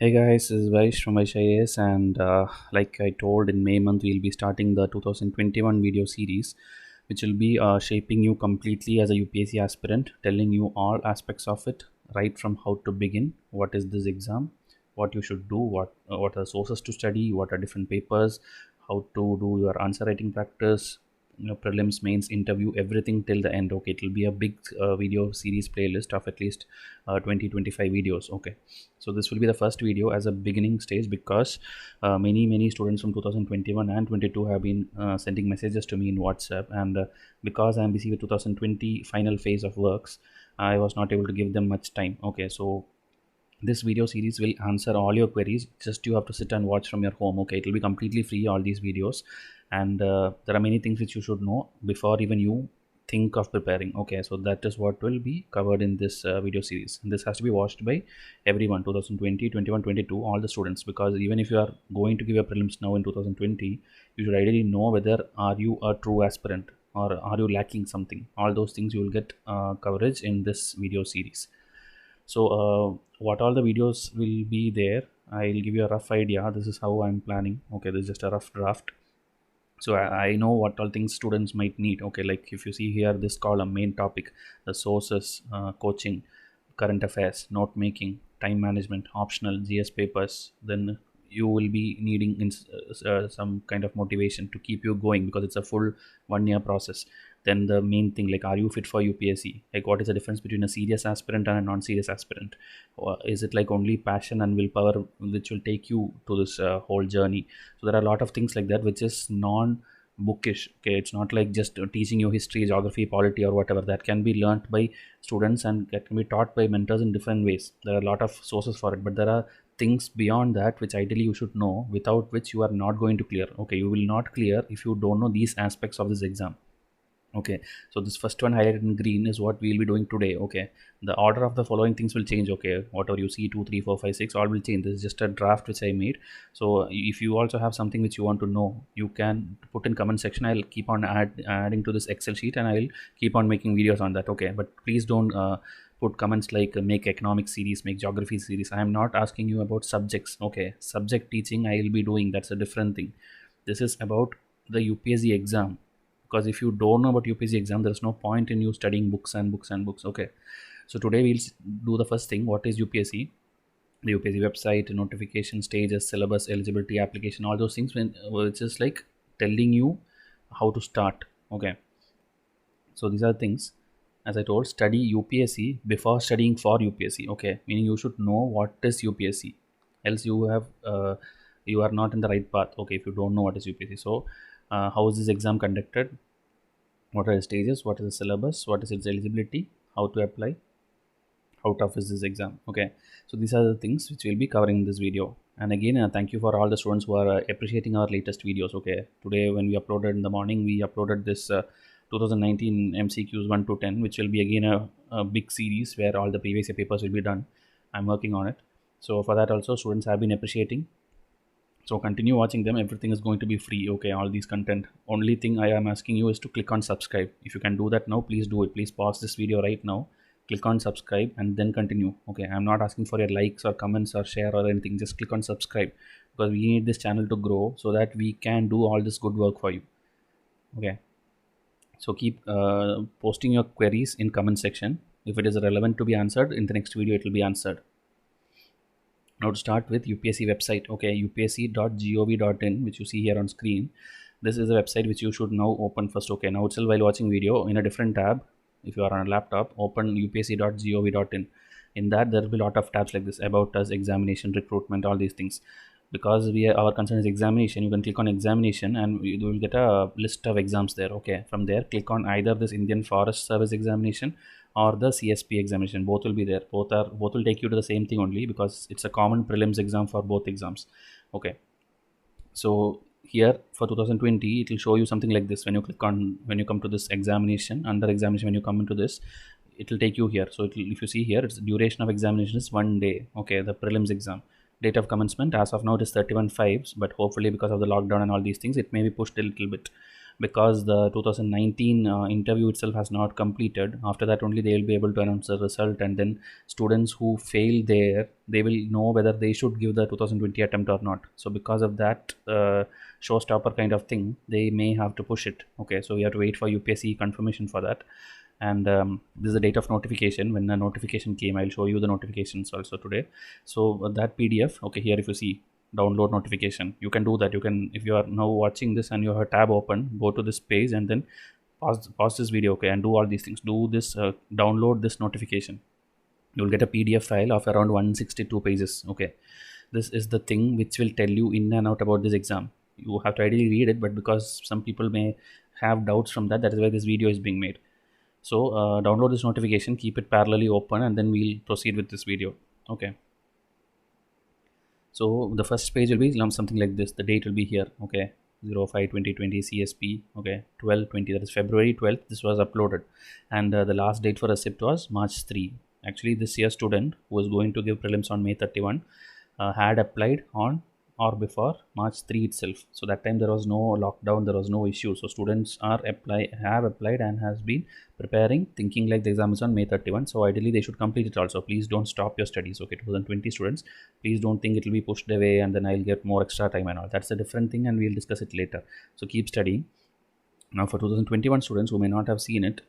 Hey guys, this is Vaish from Vaish IAS, and like I told, in May month we'll be starting the 2021 video series, which will be shaping you completely as a UPSC aspirant, telling you all aspects of it, right from how to begin, what is this exam, what you should do, what are sources to study, what are different papers, how to do your answer writing practice, prelims, mains, interview, everything till the end. Okay, it will be a big video series playlist of at least 20-25 videos. Okay, so this will be the first video as a beginning stage, because many students from 2021 and 22 have been sending messages to me in WhatsApp, and because I'm busy with 2020 final phase of works, I was not able to give them much time. Okay, so this video series will answer all your queries. Just you have to sit and watch from your home. Okay, it will be completely free, all these videos, and there are many things which you should know before even you think of preparing. Okay, so that is what will be covered in this video series. This has to be watched by everyone, 2020, 21, 22, all the students, because even if you are going to give your prelims now in 2020, you should ideally know whether are you a true aspirant or are you lacking something. All those things you will get coverage in this video series. So what all the videos will be there, I'll give you a rough idea. This is how I'm planning. Okay, this is just a rough draft. So I know what all things students might need. Okay, like if you see here, this column, main topic, the sources, coaching, current affairs, note making, time management, optional, GS papers, then you will be needing some kind of motivation to keep you going, because it's a full 1 year process. Then the main thing, like, are you fit for UPSC? Like, what is the difference between a serious aspirant and a non-serious aspirant? Or is it like only passion and willpower which will take you to this whole journey? So there are a lot of things like that which is non-bookish. Okay, it's not like just teaching you history, geography, polity, or whatever. That can be learnt by students and that can be taught by mentors in different ways. There are a lot of sources for it, but there are things beyond that which ideally you should know, without which you are not going to clear. Okay, you will not clear if you don't know these aspects of this exam. Okay, so this first one highlighted in green is what we'll be doing today. Okay, the order of the following things will change. Okay, whatever you see, 2, 3, 4, 5, 6, all will change. This is just a draft which I made. So if you also have something which you want to know, you can put in comment section. I'll keep on adding to this Excel sheet, and I'll keep on making videos on that. Okay, but please don't put comments like make economic series, make geography series. I am not asking you about subjects. Okay, subject teaching I will be doing, that's a different thing. This is about the UPSC exam, because if you don't know about UPSC exam, there's no point in you studying books and books and books. Okay, so today we'll do the first thing. What is UPSC? The UPSC website, notification, stages, syllabus, eligibility, application, all those things, when it's just like telling you how to start. Okay, so these are things. As I told, study UPSC before studying for UPSC. Okay, meaning you should know what is UPSC, else you are not in the right path. Okay, if you don't know what is UPSC. So how is this exam conducted? What are the stages? What is the syllabus? What is its eligibility? How to apply? How tough is this exam? Okay, so these are the things which we'll be covering in this video. And again, thank you for all the students who are appreciating our latest videos. Okay, today when we uploaded in the morning, we uploaded this 2019 MCQs 1 to 10, which will be again a big series where all the previous year papers will be done. I'm working on it. So for that also, students have been appreciating. So continue watching them. Everything is going to be free. Okay, all these content. Only thing I am asking you is to click on subscribe. If you can do that now, please do it. Please pause this video right now, click on subscribe, and then continue. Okay, I'm not asking for your likes or comments or share or anything. Just click on subscribe, because we need this channel to grow so that we can do all this good work for you. Okay, so keep posting your queries in comment section. If it is relevant to be answered in the next video, it will be answered. Now to start with UPSC website. Okay, upsc.gov.in, which you see here on screen. This is a website which you should now open first. Okay, now itself while watching video, in a different tab, if you are on a laptop, open upsc.gov.in. In that there will be a lot of tabs like this: about us, examination, recruitment, all these things. Because our concern is examination, you can click on examination and you will get a list of exams there. Okay, from there click on either this Indian Forest Service examination or the CSP examination. Both will be there. Both will take you to the same thing only, because it's a common prelims exam for both exams. Okay, so here for 2020 it will show you something like this. When you come to this examination, under examination, when you come into this, it will take you here. So if you see here, it's duration of examination is 1 day. Okay, the prelims exam date of commencement as of now it is 31/5, but hopefully because of the lockdown and all these things, it may be pushed a little bit. because the 2019 interview itself has not completed. After that only they will be able to announce the result, and then students who fail there, they will know whether they should give the 2020 attempt or not. So because of that showstopper kind of thing, they may have to push it. Okay, so we have to wait for UPSC confirmation for that. And this is the date of notification. When the notification came, I'll show you the notifications also today. So that PDF, okay, here if you see download notification, you can do that. You can, if you are now watching this and you have a tab open, go to this page and then pause this video, okay, and do all these things. Do this, download this notification. You'll get a PDF file of around 162 pages. Okay, this is the thing which will tell you in and out about this exam. You have to ideally read it, but because some people may have doubts from that, that is why this video is being made. So download this notification, keep it parallelly open, and then we'll proceed with this video. Okay, so the first page will be something like this. The date will be here. Okay, 05/2020 CSP. Okay, 12/20, that is February 12th. This was uploaded, and the last date for receipt was March 3. Actually, this year student who was going to give prelims on May 31 had applied on or before March 3 itself. So that time there was no lockdown, there was no issue. So students have applied and has been preparing, thinking like the exam is on May 31. So ideally they should complete it also. Please don't stop your studies. Okay, 2020 students, please don't think it will be pushed away and then I'll get more extra time and all. That's a different thing and we'll discuss it later. So keep studying. Now for 2021 students who may not have seen it,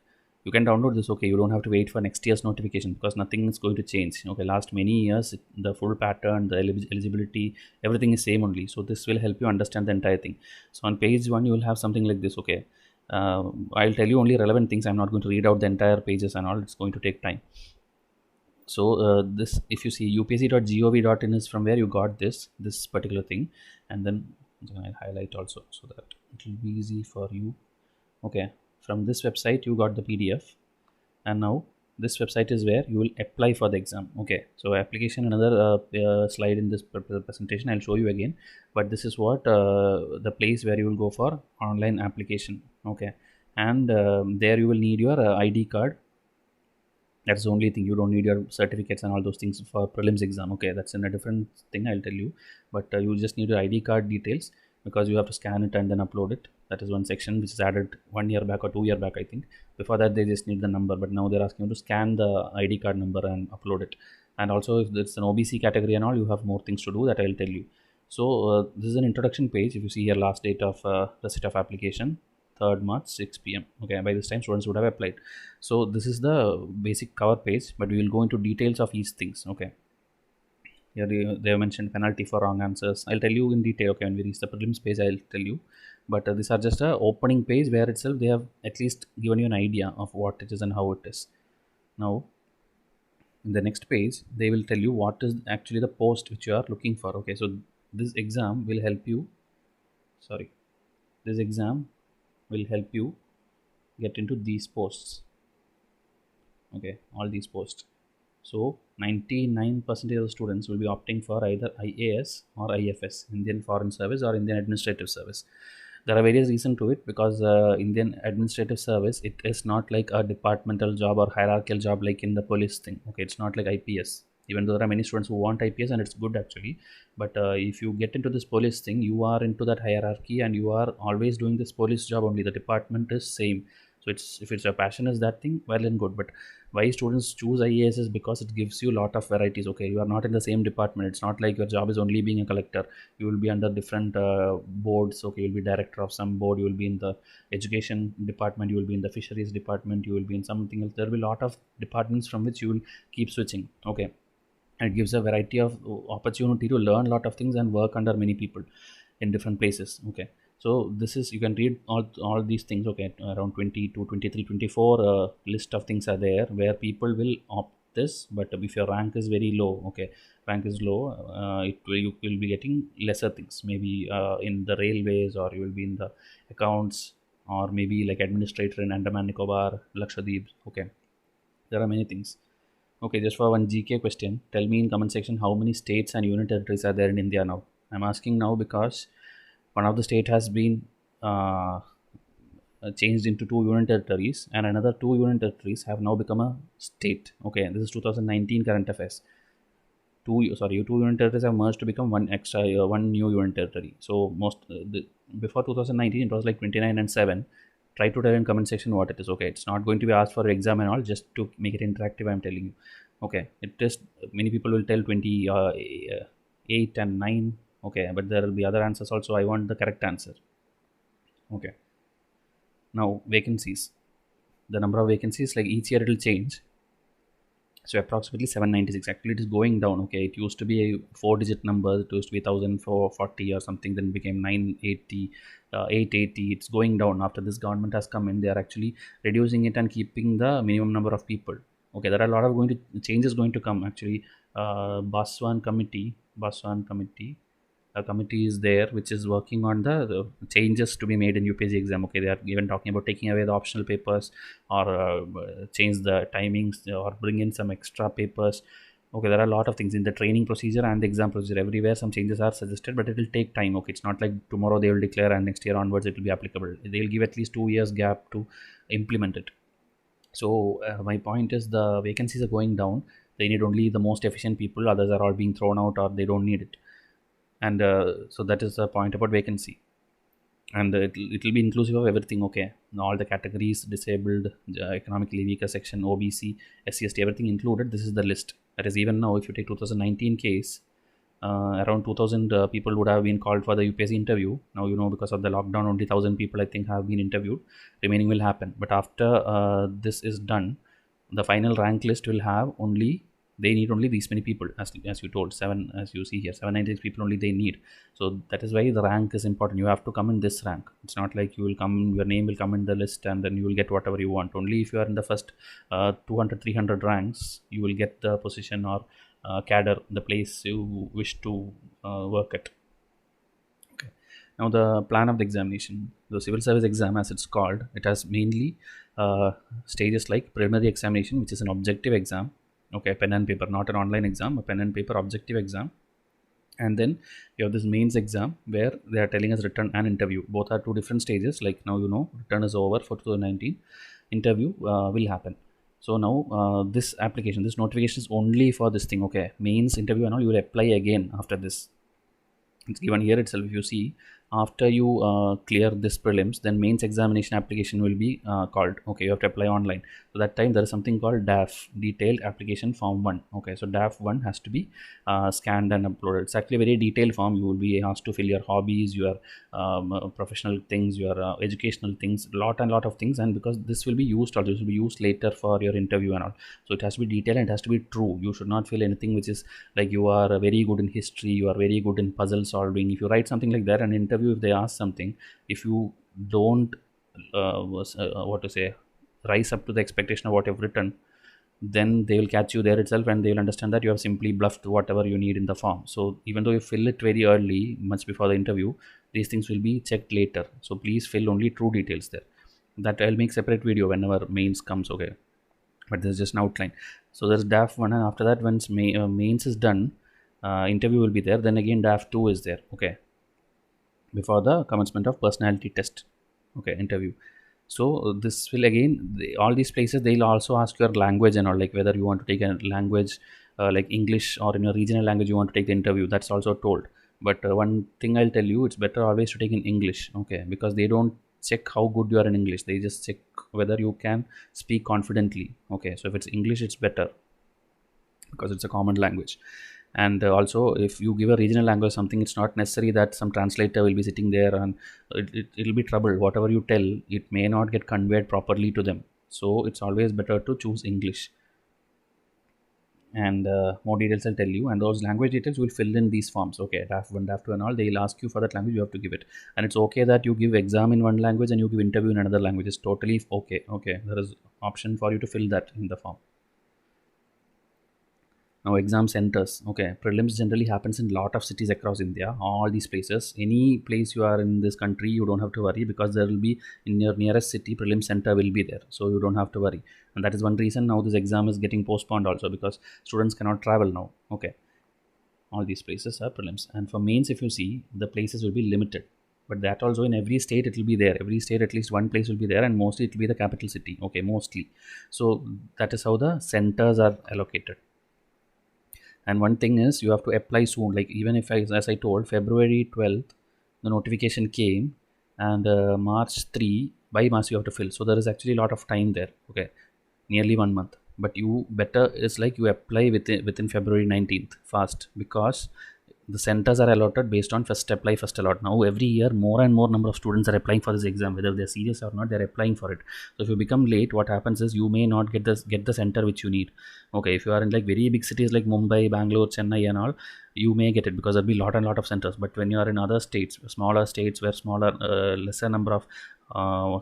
you can download this. Okay, you don't have to wait for next year's notification because nothing is going to change. Okay, last many years the full pattern, the eligibility, everything is same only. So this will help you understand the entire thing. So on page 1 you will have something like this. Okay, I'll tell you only relevant things. I'm not going to read out the entire pages and all. It's going to take time. So this, if you see upsc.gov.in is from where you got this particular thing, and then I'll highlight also so that it will be easy for you. Okay, from this website you got the PDF, and now this website is where you will apply for the exam. Okay, so application, another slide in this presentation I'll show you again, but this is what the place where you will go for online application. Okay, and there you will need your ID card. That's the only thing. You don't need your certificates and all those things for prelims exam. Okay, that's in a different thing, I'll tell you, but you just need your ID card details because you have to scan it and then upload it. That is one section which is added 1 year back or 2 year back, I think. Before that they just need the number, but now they're asking you to scan the ID card number and upload it. And also if it's an OBC category and all, you have more things to do that I'll tell you. So this is an introduction page. If you see here, last date of receipt of application 3rd March 6 p.m. Okay, by this time students would have applied. So this is the basic cover page, but we will go into details of each things. Okay, here they have mentioned penalty for wrong answers. I'll tell you in detail. Okay, when we reach the prelims page I'll tell you, but these are just a opening page where itself they have at least given you an idea of what it is and how it is. Now in the next page they will tell you what is actually the post which you are looking for. Okay, so this exam will help you, this exam will help you get into these posts. Okay, all these posts. So 99% of the students will be opting for either IAS or IFS, Indian Foreign Service, or Indian Administrative Service. There are various reasons to it, because Indian Administrative Service, it is not like a departmental job or hierarchical job like in the police thing. Okay, it's not like IPS, even though there are many students who want IPS and it's good actually, but if you get into this police thing, you are into that hierarchy and you are always doing this police job only. The department is same. So it's, if it's your passion is that thing, well and good. But why students choose IAS is because it gives you a lot of varieties. Okay, you are not in the same department. It's not like your job is only being a collector. You will be under different boards. Okay, you'll be director of some board, you will be in the education department, you will be in the fisheries department, you will be in something else. There will be a lot of departments from which you will keep switching. Okay, and it gives a variety of opportunity to learn a lot of things and work under many people in different places. Okay, so this is, you can read all these things. Okay, around 22, 23, 24 list of things are there where people will opt this. But if your rank is very low, okay, rank is low, you will be getting lesser things, maybe in the railways, or you will be in the accounts, or maybe like administrator in Andaman Nicobar, Lakshadweep. Okay, there are many things. Okay, just for one GK question, tell me in comment section how many states and union territories are there in India now. I'm asking now because one of the state has been changed into 2 union territories, and another 2 union territories have now become a state. Okay, this is 2019 current affairs. two union territories have merged to become one new union territory. So before 2019 it was like 29 and 7. Try to tell in comment section what it is. Okay, it's not going to be asked for exam and all, just to make it interactive I'm telling you. Okay, it is, many people will tell 8 and 9. Okay, but there will be other answers also. I want the correct answer. Okay, now vacancies, the number of vacancies, like each year it will change. So approximately 796. Actually, it is going down. Okay, it used to be a 4-digit number. It used to be 1440 or something. Then became 980, 880. It's going down after this government has come in. They are actually reducing it and keeping the minimum number of people. Okay, there are a lot of changes going to come. Actually, Baswan committee, a committee is there which is working on the changes to be made in UPSC exam. Okay, they are even talking about taking away the optional papers, or change the timings, or bring in some extra papers. Okay, there are a lot of things in the training procedure and the exam procedure. Everywhere some changes are suggested, but it will take time. Okay, it's not like tomorrow they will declare and next year onwards it will be applicable. They will give at least 2 years gap to implement it. So my point is, the vacancies are going down. They need only the most efficient people. Others are all being thrown out, or they don't need it. And so that is the point about vacancy. And it will be inclusive of everything. Okay, all the categories: disabled, economically weaker section, OBC, SC/ST, everything included. This is the list. That is, even now if you take 2019 case, around 2000 people would have been called for the UPSC interview. Now, because of the lockdown, only 1000 people I think have been interviewed. Remaining will happen. But after this is done, the final rank list will have only, they need only these many people, as you told, 7, as you see here, 796 people only they need. So that is why the rank is important. You have to come in this rank. It's not like you will come, your name will come in the list and then you will get whatever you want. Only if you are in the first 200 300 ranks, you will get the position, or cadre, the place you wish to work at. Okay. Now the plan of the examination. The civil service exam, as it's called, it has mainly stages like preliminary examination, which is an objective exam. Okay, pen and paper, not an online exam, a pen and paper objective exam. And then you have this mains exam, where they are telling us written and interview. Both are two different stages. Like now, written is over for 2019. Interview will happen. So now this application, this notification is only for this thing. Okay, mains, interview and all, you will apply again after this. It's given here itself. If you see, after you clear this prelims, then mains examination application will be called. Okay, you have to apply online. So that time there is something called DAF, detailed application form 1. Okay, so DAF 1 has to be scanned and uploaded. It's actually a very detailed form. You will be asked to fill your hobbies, your professional things, your educational things, lot of things. And because this will be used, or this will be used later for your interview and all, so it has to be detailed and it has to be true. You should not fill anything which is like, you are very good in history, you are very good in puzzle solving. If you write something like that, an interview, if they ask something, if you don't rise up to the expectation of what you've written, then they will catch you there itself, and they will understand that you have simply bluffed whatever you need in the form. So even though you fill it very early, much before the interview, these things will be checked later. So please fill only true details there. That I'll make separate video whenever mains comes. Okay, but this is just an outline. So there's DAF 1, and after that, once mains is done, interview will be there. Then again DAF 2 is there. Okay, before the commencement of personality test. Okay, interview. So this will again, all these places, they'll also ask your language and all, like whether you want to take a language like English, or in your regional language you want to take the interview. That's also told. But one thing I'll tell you, it's better always to take in English. Okay, because they don't check how good you are in English, they just check whether you can speak confidently. Okay, so if it's English, it's better because it's a common language. And also, if you give a regional language something, it's not necessary that some translator will be sitting there, and it'll be trouble. Whatever you tell, it may not get conveyed properly to them. So it's always better to choose English. And more details I'll tell you, and those language details will fill in these forms. Okay, DAF 1, DAF 2 and all, they'll ask you for that language, you have to give it. And it's okay that you give exam in one language and you give interview in another language. It's totally okay. Okay, there is option for you to fill that in the form. Now exam centers. Okay, prelims generally happens in lot of cities across India. All these places, any place you are in this country, you don't have to worry, because there will be, in your nearest city, prelim center will be there, so you don't have to worry. And that is one reason now this exam is getting postponed also, because students cannot travel now. Okay, all these places are prelims. And for mains, if you see, the places will be limited, but that also in every state it will be there. Every state at least one place will be there, and mostly it will be the capital city. Okay, mostly. So that is how the centers are allocated. And one thing is you have to apply soon, like even if as I told, February 12th the notification came, and March 3, by March you have to fill. So there is actually a lot of time there, okay, nearly 1 month. But you better is like you apply within February 19th fast, because the centers are allotted based on first apply first allot. Now every year more and more number of students are applying for this exam, whether they're serious or not, they're applying for it. So if you become late, what happens is you may not get the center which you need. Okay, if you are in like very big cities like Mumbai, Bangalore, Chennai and all, you may get it because there'll be lot and lot of centers. But when you are in other states, smaller states where smaller lesser number of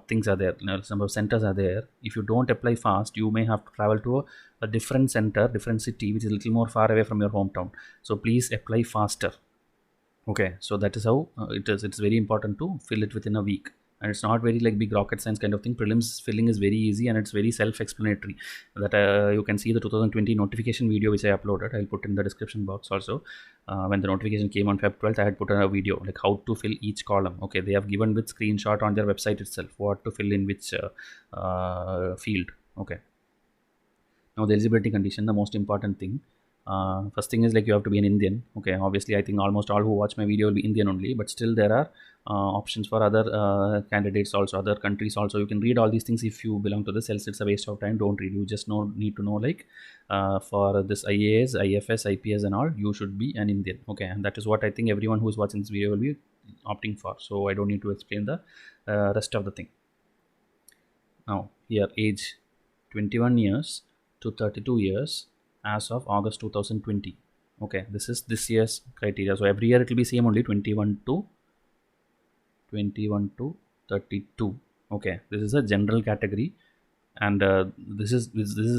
things are there, less number of centers are there, if you don't apply fast, you may have to travel to a different center, different city, which is a little more far away from your hometown. So please apply faster. Okay, so that is how it is. It's very important to fill it within a week, and it's not very like big rocket science kind of thing. Prelims filling is very easy and it's very self-explanatory. That you can see the 2020 notification video which I uploaded. I'll put in the description box also. When the notification came on Feb 12th, I had put in a video like how to fill each column. Okay, they have given with screenshot on their website itself what to fill in which field. Okay. Now the eligibility condition, the most important thing. First thing is like you have to be an Indian. Okay, obviously I think almost all who watch my video will be Indian only, but still there are options for other candidates also, other countries also. You can read all these things if you belong to this, else it's a waste of time. Don't read. You just need to know like for this IAS, IFS, IPS and all, you should be an Indian. Okay, and that is what I think everyone who is watching this video will be opting for. So I don't need to explain the rest of the thing. Now here age 21 years to 32 years as of August 2020. Okay, this is this year's criteria. So every year it will be same only, 21 to 32. Okay, this is a general category, and this is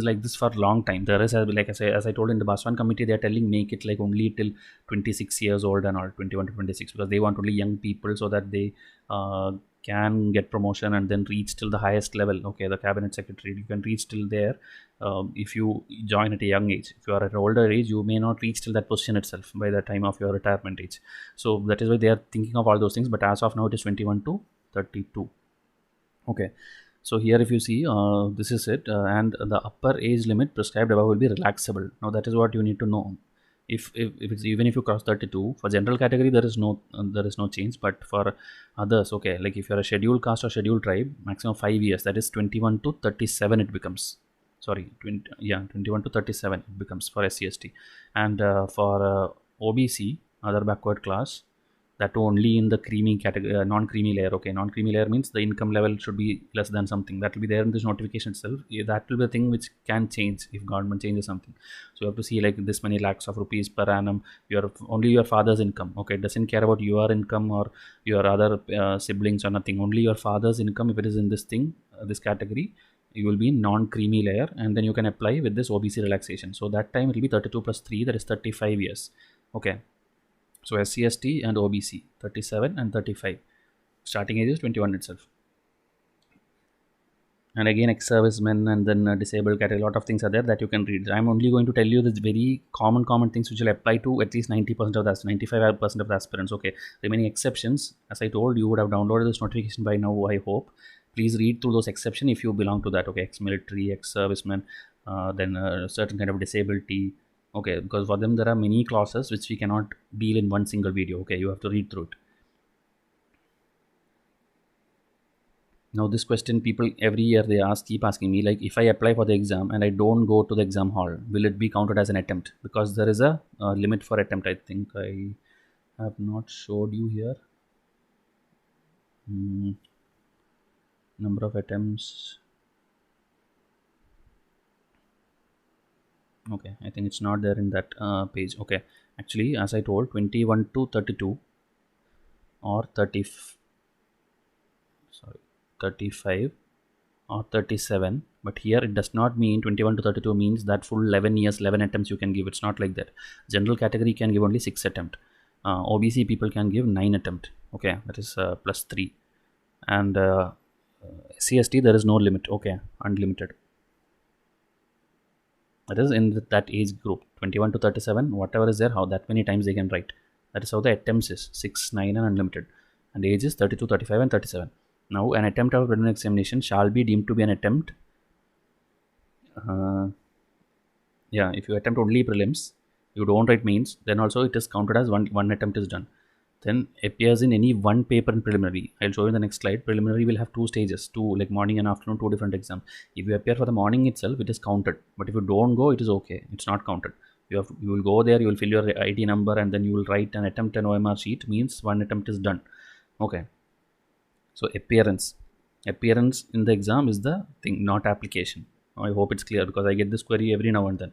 like this for a long time. There is like as I told in the Baswan committee, they are telling make it like only till 26 years old and all, 21 to 26, because they want only young people so that they can get promotion and then reach till the highest level. Okay, the cabinet secretary, you can reach till there if you join at a young age. If you are at an older age, you may not reach till that position itself by the time of your retirement age. So that is why they are thinking of all those things. But as of now, it is 21 to 32. Okay, so here if you see this is it, and the upper age limit prescribed above will be relaxable. Now that is what you need to know. If it's even if you cross 32 for general category, there is no change. But for others, okay, like if you're a scheduled caste or scheduled tribe, maximum 5 years, that is 21 to 37 it becomes. Sorry, 21 to 37 it becomes for SC/ST. And for OBC, other backward class, that only in the creamy category, non-creamy layer. Okay, non-creamy layer means the income level should be less than something. That will be there in this notification itself. That will be the thing which can change if government changes something. So you have to see like this many lakhs of rupees per annum, only your father's income. Okay, it doesn't care about your income or your other siblings or nothing. Only your father's income, if it is in this thing, this category, you will be in non-creamy layer, and then you can apply with this OBC relaxation. So that time it will be 32 plus 3, that is 35 years. Okay, so SC/ST and OBC 37 and 35. Starting age is 21 itself. And again, ex-servicemen and then disabled category, a lot of things are there that you can read. I'm only going to tell you the very common things which will apply to at least 90% of the 95% of the aspirants. Okay, remaining exceptions, as I told, you would have downloaded this notification by now, I hope. Please read through those exceptions if you belong to that. Okay, ex-military, ex-servicemen, then certain kind of disability. Okay, because for them there are many clauses which we cannot deal in one single video. Okay, you have to read through it. Now this question, people every year they keep asking me, like if I apply for the exam and I don't go to the exam hall, will it be counted as an attempt? Because there is a limit for attempt. I think I have not showed you here. Number of attempts. Okay, I think it's not there in that page. Okay, actually as I told, 21 to 32 or 35 or 37, but here it does not mean 21 to 32 means that full 11 years 11 attempts you can give. It's not like that. General category can give only 6 attempt. OBC people can give 9 attempt. Okay, that is plus 3. And SC/ST there is no limit. Okay, unlimited. That is in that age group 21 to 37, whatever is there, how that many times they can write. That is how the attempts is 6, 9 and unlimited. And age is 32, 35 and 37. Now an attempt of written examination shall be deemed to be an attempt. If you attempt only prelims, you don't write mains, then also it is counted as one attempt is done. Then appears in any one paper in preliminary. I'll show you in the next slide. Preliminary will have two stages, two, like morning and afternoon, two different exams. If you appear for the morning itself, it is counted. But if you don't go, it is okay. It's not counted. You will go there, you will fill your ID number, and then you will write an attempt and OMR sheet. Means one attempt is done. Okay. So appearance in the exam is the thing, not application. I hope it's clear because I get this query every now and then.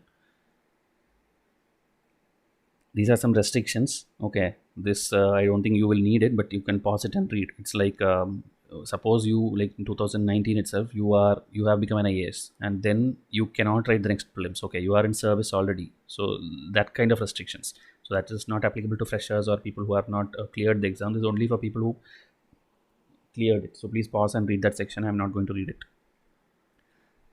These are some restrictions. Okay, this I don't think you will need it, but you can pause it and read. It's like suppose you, like in 2019 itself, you have become an IAS, and then you cannot write the next prelims. Okay, you are in service already, so that kind of restrictions. So that is not applicable to freshers or people who have not cleared the exam. This is only for people who cleared it. So please pause and read that section. I'm not going to read it.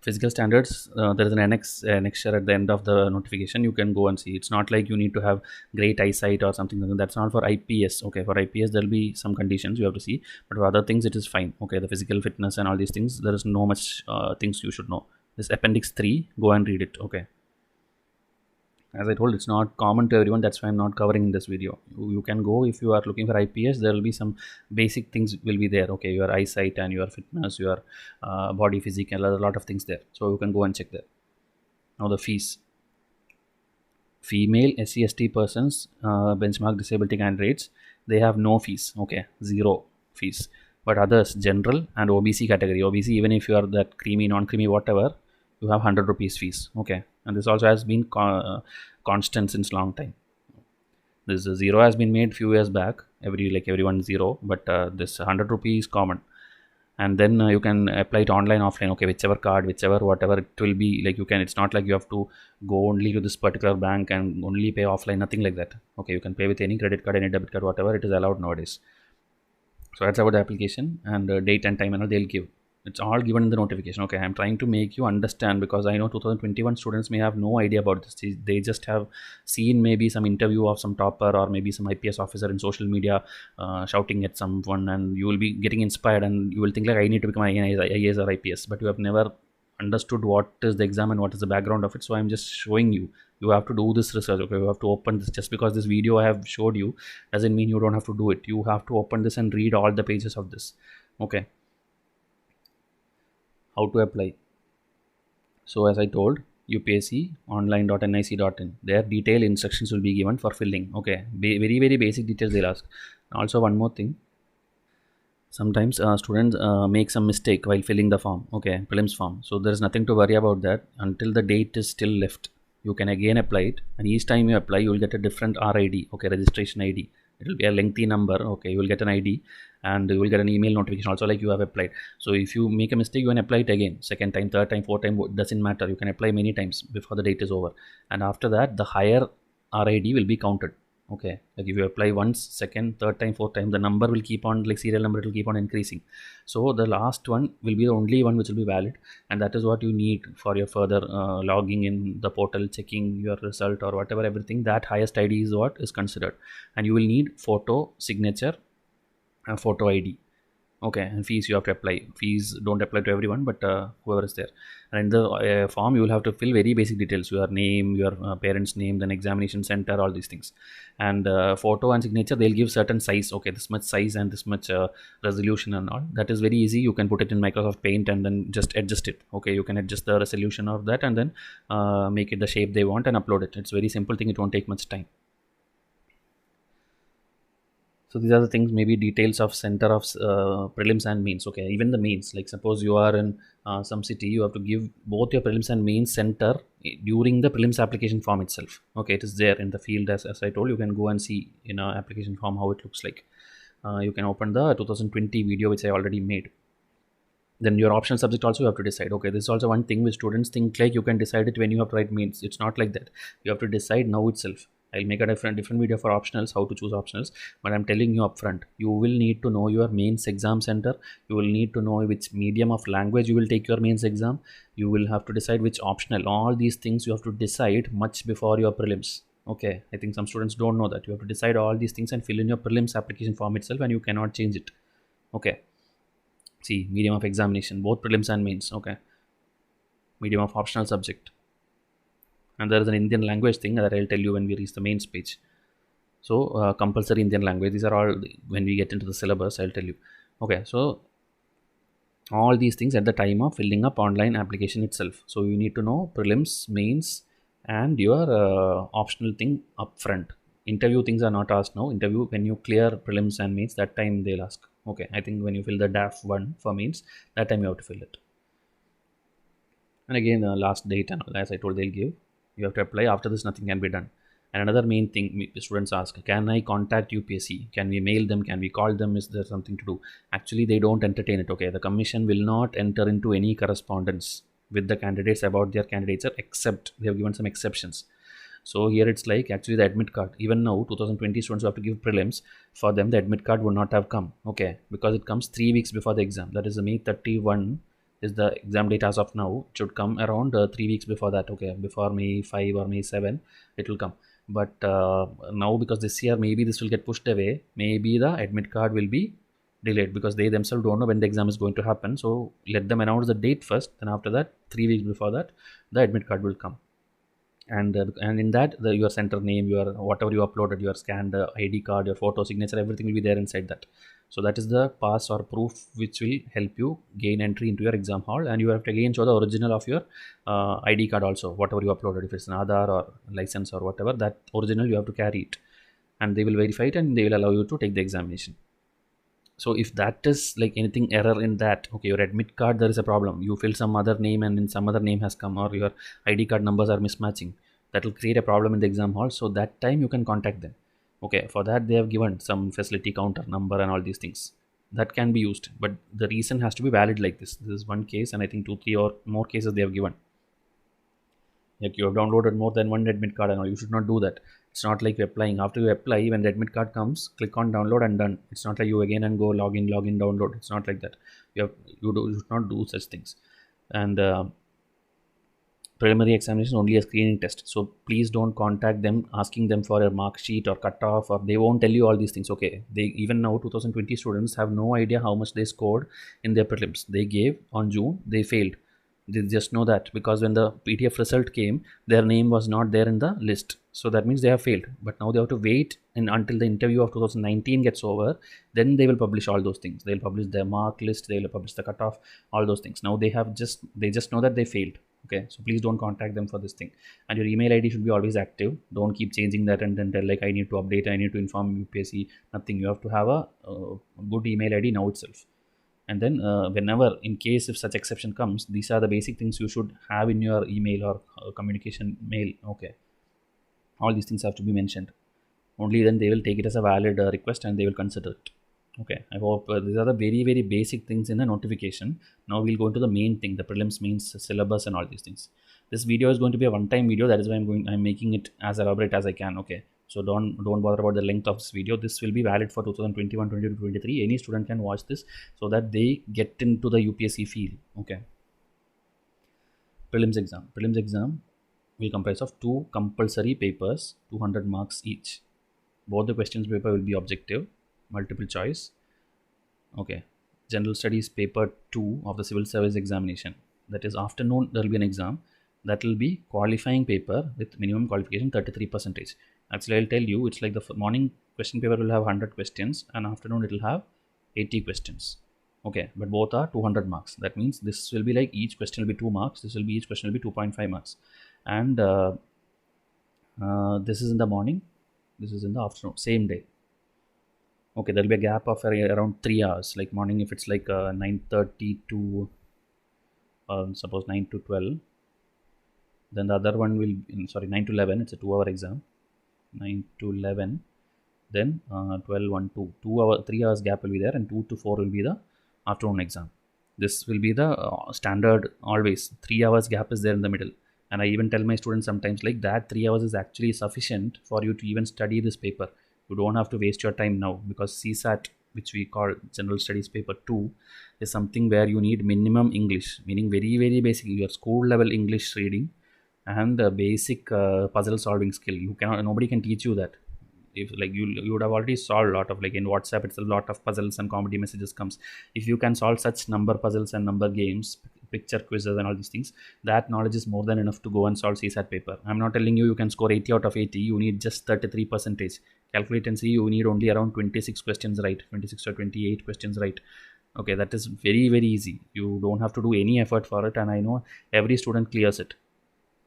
Physical standards, there is an annexure at the end of the notification. You can go and see. It's not like you need to have great eyesight or something. That's not for IPS. Okay, for IPS there will be some conditions you have to see, but for other things it is fine. Okay, the physical fitness and all these things, there is no much things you should know. This appendix 3, go and read it. Okay, as I told, it's not common to everyone. That's why I'm not covering in this video. You can go if you are looking for IPS. There will be some basic things will be there. Okay, your eyesight and your fitness, your body physique, and a lot of things there. So you can go and check there. Now the fees. Female SC/ST persons, benchmark disability candidates, they have no fees. Okay, zero fees. But others, general and OBC category. OBC, even if you are that creamy, non-creamy, whatever, you have 100 rupees fees. Okay, and this also has been constant since long time. This zero has been made few years back, everyone zero, but this 100 rupees common. And then you can apply it online, offline. Okay, whichever card, whichever whatever, it will be like you can. It's not like you have to go only to this particular bank and only pay offline, nothing like that. Okay, you can pay with any credit card, any debit card, whatever, it is allowed nowadays. So that's about the application, and date and time and all they'll give. It's all given in the notification. Okay, I'm trying to make you understand because I know 2021 students may have no idea about this. They just have seen maybe some interview of some topper or maybe some IPS officer in social media shouting at someone, and you will be getting inspired and you will think like I need to become IAS or IPS, but you have never understood what is the exam and what is the background of it. So I'm just showing you. You have to do this research. Okay, you have to open this. Just because this video I have showed you doesn't mean you don't have to do it. You have to open this and read all the pages of this. Okay, how to apply. So as I told, UPSC online.nic.in, their detailed instructions will be given for filling. Okay, very basic details they'll ask. Also one more thing, sometimes students make some mistake while filling the form. Okay, prelims form. So there is nothing to worry about that until the date is still left. You can again apply it, and each time you apply you will get a different RID. Okay, registration ID. It will be a lengthy number. Okay, you will get an ID and you will get an email notification also like you have applied. So if you make a mistake, you can apply it again, second time, third time, fourth time, doesn't matter. You can apply many times before the date is over, and after that the higher RID will be counted. Okay, like if you apply once, second, third time, fourth time, the number will keep on, like serial number, it will keep on increasing. So the last one will be the only one which will be valid, and that is what you need for your further logging in the portal, checking your result or whatever, everything. That highest ID is what is considered, and you will need photo, signature, photo ID. Okay, and fees you have to apply. Fees don't apply to everyone, but whoever is there. And in the form, you will have to fill very basic details: your name, your parents' name, then examination center, all these things. And photo and signature, they'll give certain size. Okay, this much size and this much resolution and all. That is very easy. You can put it in Microsoft Paint and then just adjust it. Okay, you can adjust the resolution of that and then make it the shape they want and upload it. It's very simple thing. It won't take much time. So these are the things, maybe details of center of prelims and mains. Okay, even the mains, like suppose you are in some city, you have to give both your prelims and mains center during the prelims application form itself. Okay, it is there in the field, as I told. You can go and see in a application form how it looks like. You can open the 2020 video which I already made. Then your optional subject also you have to decide. Okay, this is also one thing which students think like you can decide it when you have to write mains. It's not like that. You have to decide now itself. I'll make a different video for optionals, how to choose optionals, but I'm telling you upfront, you will need to know your mains exam center. You will need to know which medium of language you will take your mains exam. You will have to decide which optional. All these things you have to decide much before your prelims. Okay, I think some students don't know that. You have to decide all these things and fill in your prelims application form itself, and you cannot change it. Okay. See, medium of examination, both prelims and mains. Okay, medium of optional subject. and there is an Indian language thing that I'll tell you when we reach the main page. So compulsory Indian language, these are all when we get into the syllabus, I'll tell you. Okay, so all these things at the time of filling up online application itself. So you need to know prelims, mains, and your optional thing up front. Interview things are not asked now. Interview, when you clear prelims and mains, that time they'll ask. Okay, I think when you fill the DAF 1 for mains, that time you have to fill it. And again, last date and all, as I told, they'll give. You have to apply. After this, nothing can be done. And another main thing students ask, can I contact UPSC? Can we mail them? Can we call them? Is there something to do? Actually, they don't entertain it. Okay, the commission will not enter into any correspondence with the candidates about their candidature, except they have given some exceptions. So here it's like actually the admit card. Even now, 2020 students who have to give prelims, for them the admit card would not have come. Okay, because it comes 3 weeks before the exam. That is the May 31 is the exam date as of now. It should come around 3 weeks before that. Okay, before May 5 or May 7, it will come. But now, because this year maybe this will get pushed away, maybe the admit card will be delayed because they themselves don't know when the exam is going to happen. So let them announce the date first, then after that 3 weeks before that the admit card will come. And in that, your center name, your whatever you uploaded, your scanned ID card, your photo signature, everything will be there inside that. So that is the pass or proof which will help you gain entry into your exam hall. And you have to again show the original of your ID card also, whatever you uploaded, if it's an Aadhaar or license or whatever, that original you have to carry it, and they will verify it and they will allow you to take the examination. So if that is like anything error in that, okay, your admit card, there is a problem. You fill some other name and then some other name has come, or your ID card numbers are mismatching. That will create a problem in the exam hall. So that time you can contact them. Okay, for that they have given some facility counter number and all these things. That can be used, but the reason has to be valid like this. This is one case, and I think 2, 3 or more cases they have given. Like you have downloaded more than one admit card and all, you should not do that. It's not like you're applying. After you apply, when the admit card comes, click on download and done. It's not like you again and go login, download. It's not like that. You should not do such things. And preliminary examination is only a screening test. So please don't contact them asking them for a mark sheet or cutoff, or they won't tell you all these things. Okay, they even now 2020 students have no idea how much they scored in their prelims. They gave on June, they failed. They just know that because when the PDF result came, their name was not there in the list. So that means they have failed. But now they have to wait until the interview of 2019 gets over. Then they will publish all those things. They'll publish their mark list. They will publish the cutoff, all those things. Now they just know that they failed. Okay, so please don't contact them for this thing. And your email ID should be always active. Don't keep changing that and then tell like I need to update, I need to inform UPSC. Nothing. You have to have a good email ID now itself. And then whenever, in case if such exception comes, these are the basic things you should have in your email or communication mail. Okay, all these things have to be mentioned. Only then they will take it as a valid request and they will consider it. Okay, I hope these are the very, very basic things in the notification. Now we'll go into the main thing, the prelims, mains, syllabus and all these things. This video is going to be a one-time video. That is why I'm making it as elaborate as I can. Okay, so don't bother about the length of this video. This will be valid for 2021, 22, 23. Any student can watch this so that they get into the UPSC field. Okay. Prelims exam will comprise of 2 compulsory papers, 200 marks each. Both the questions paper will be objective, multiple choice. Okay. General studies paper 2 of the civil service examination. That is afternoon there will be an exam. That will be qualifying paper with minimum qualification 33%. Actually, I'll tell you, it's like the morning question paper will have 100 questions and afternoon it will have 80 questions. Okay, but both are 200 marks. That means this will be like each question will be 2 marks. Each question will be 2.5 marks. And this is in the morning. This is in the afternoon, same day. Okay, there will be a gap of around 3 hours. Like morning, if it's like 9:30 to suppose 9 to 12. Then the other one will, 9 to 11. It's a 2-hour exam. 9 to 11. Then 12, 1, 2. 3 hours gap will be there, and 2 to 4 will be the afternoon exam. This will be the standard always. 3 hours gap is there in the middle. And I even tell my students sometimes like that 3 hours is actually sufficient for you to even study this paper. You don't have to waste your time now, because CSAT, which we call General Studies Paper 2, is something where you need minimum English, meaning very, very basic, your school level English reading and the basic puzzle solving skill. Nobody can teach you that. If like you would have already solved a lot of, like in WhatsApp, it's a lot of puzzles and comedy messages comes. If you can solve such number puzzles and number games, picture quizzes and all these things. That knowledge is more than enough to go and solve CSAT paper. I'm not telling you you can score 80 out of 80. You need just 33 percentage. Calculate and see, you need only around 26 questions right, 26 or 28 questions right. Okay, that is very, very easy. You don't have to do any effort for it, and I know every student clears it.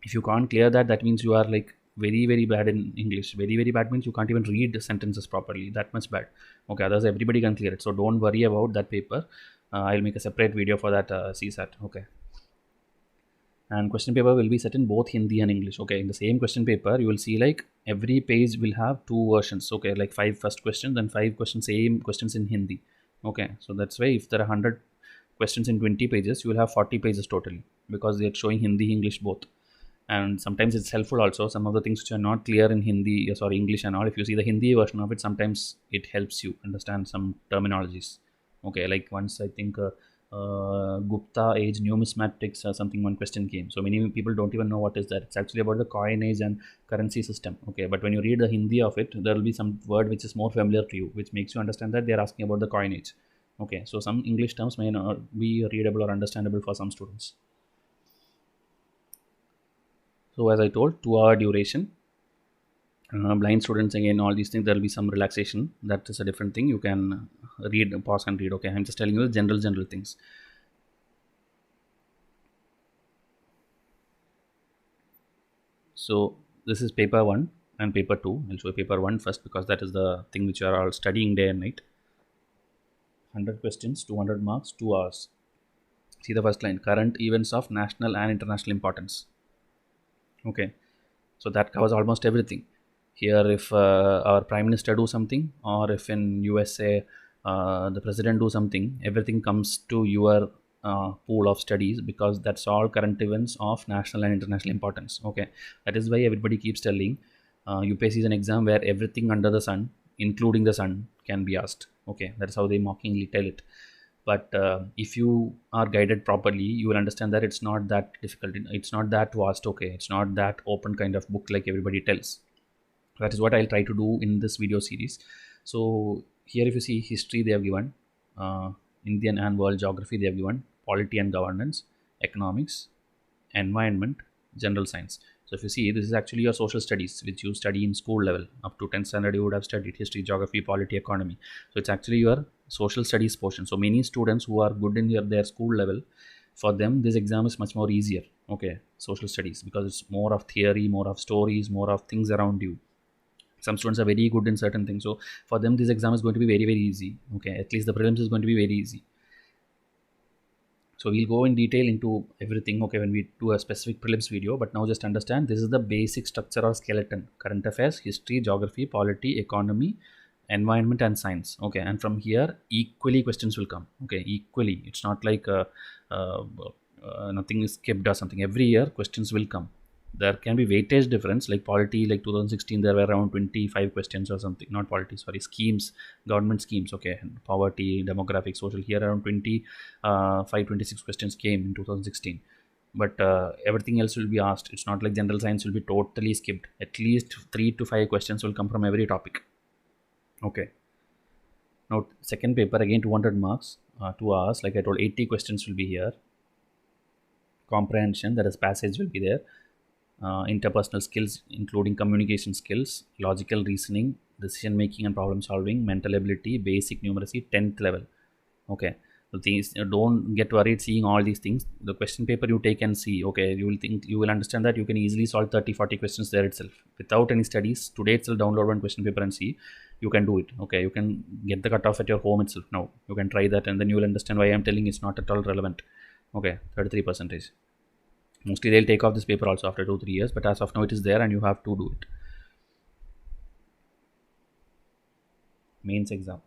If you can't clear that, that means you are like very, very bad in English. Very, very bad means you can't even read the sentences properly. That much bad. Okay, others everybody can clear it. So don't worry about that paper. I'll make a separate video for that CSAT. Okay. And question paper will be set in both Hindi and English. Okay, in the same question paper, you will see like every page will have two versions. Okay, like 5 first questions and 5 questions, same questions in Hindi. Okay, so that's why if there are 100 questions in 20 pages, you will have 40 pages totally, because they're showing Hindi, English both. And sometimes it's helpful also. Some of the things which are not clear in Hindi, sorry, English and all, if you see the Hindi version of it, sometimes it helps you understand some terminologies. Okay, like once I think Gupta age numismatics or something, one question came. So many people don't even know what is that. It's actually about the coinage and currency system. Okay, but when you read the Hindi of it, there will be some word which is more familiar to you, which makes you understand that they are asking about the coinage. Okay, so some English terms may not be readable or understandable for some students. So as I told, 2 hour duration. Blind students, again, all these things, there will be some relaxation. That is a different thing. You can read, pause and read. Okay, I'm just telling you the general things. So this is paper 1 and paper 2. I'll show paper 1 first, because that is the thing which you are all studying day and night. 100 questions, 200 marks, 2 hours. See the first line, current events of national and international importance. Okay, so that covers almost everything. Here, if our prime minister do something, or if in USA the president do something, everything comes to your pool of studies, because that's all current events of national and international importance. Okay, that is why everybody keeps telling UPSC is an exam where everything under the sun, including the sun, can be asked. Okay, that's how they mockingly tell it. But if you are guided properly, you will understand that it's not that difficult, it's not that vast. Okay, it's not that open kind of book like everybody tells. That is what I'll try to do in this video series. So here, if you see history, they have given Indian and world geography, they have given polity and governance, economics, environment, general science. So if you see, this is actually your social studies, which you study in school level. Up to 10th standard, you would have studied history, geography, polity, economy. So it's actually your social studies portion. So many students who are good in their school level, for them this exam is much more easier. Okay, social studies, because it's more of theory, more of stories, more of things around you. Some students are very good in certain things, so for them this exam is going to be very, very easy. Okay, at least the prelims is going to be very easy. So we'll go in detail into everything, okay, when we do a specific prelims video. But now just understand, this is the basic structure or skeleton: current affairs, history, geography, polity, economy, environment and science. Okay, and from here equally questions will come. Okay, equally, it's not like uh, nothing is skipped or something. Every year questions will come. There can be weightage difference, like polity, like 2016 there were around 25 questions or something. Not polity, sorry, schemes, government schemes. Okay, poverty, demographic, social, here around 26 questions came in 2016. But everything else will be asked. It's not like general science will be totally skipped. At least 3 to 5 questions will come from every topic. Okay, now second paper, again 200 marks, 2 hours. Like I told, 80 questions will be here. Comprehension, that is passage, will be there. Interpersonal skills, including communication skills, logical reasoning, decision making and problem solving, mental ability, basic numeracy, 10th level. Okay, so these, don't get worried seeing all these things. The question paper you take and see, okay, you will understand that you can easily solve 30-40 questions there itself without any studies. Today itself download one question paper and see. You can do it. Okay, you can get the cutoff at your home itself. Now you can try that, and then you will understand why I'm telling it's not at all relevant. Okay, 33%. Mostly they'll take off this paper also after 2-3 years, but as of now it is there and you have to do it. Mains exam.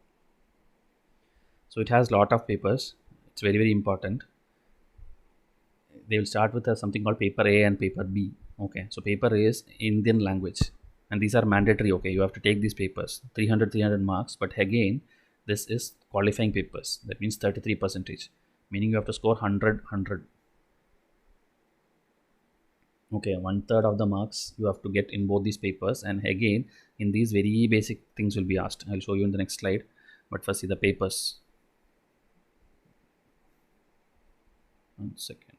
So it has lot of papers. It's very, very important. They will start with something called paper A and paper B. Okay, so paper A is Indian language, and these are mandatory. Okay, you have to take these papers, 300 marks. But again, this is qualifying papers. That means 33%, meaning you have to score 100. Okay, 1/3 of the marks you have to get in both these papers. And again, in these very basic things will be asked. I'll show you in the next slide, but first see the papers. 1 second.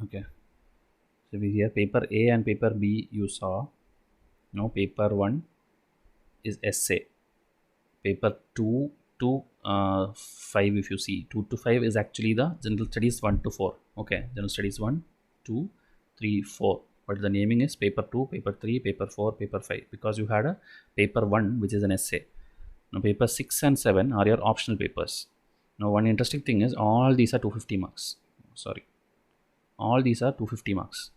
Okay, so we here paper A and paper B you saw. Now paper 1 is essay. Paper 2 to 5, if you see 2 to 5 is actually the general studies 1 to 4. Okay, general studies 1 2 3 4, but the naming is paper 2, paper 3, paper 4, paper 5, because you had a paper 1 which is an essay. Now paper 6 and 7 are your optional papers. Now one interesting thing is all these are 250 marks. Sorry, all these are 250 marks.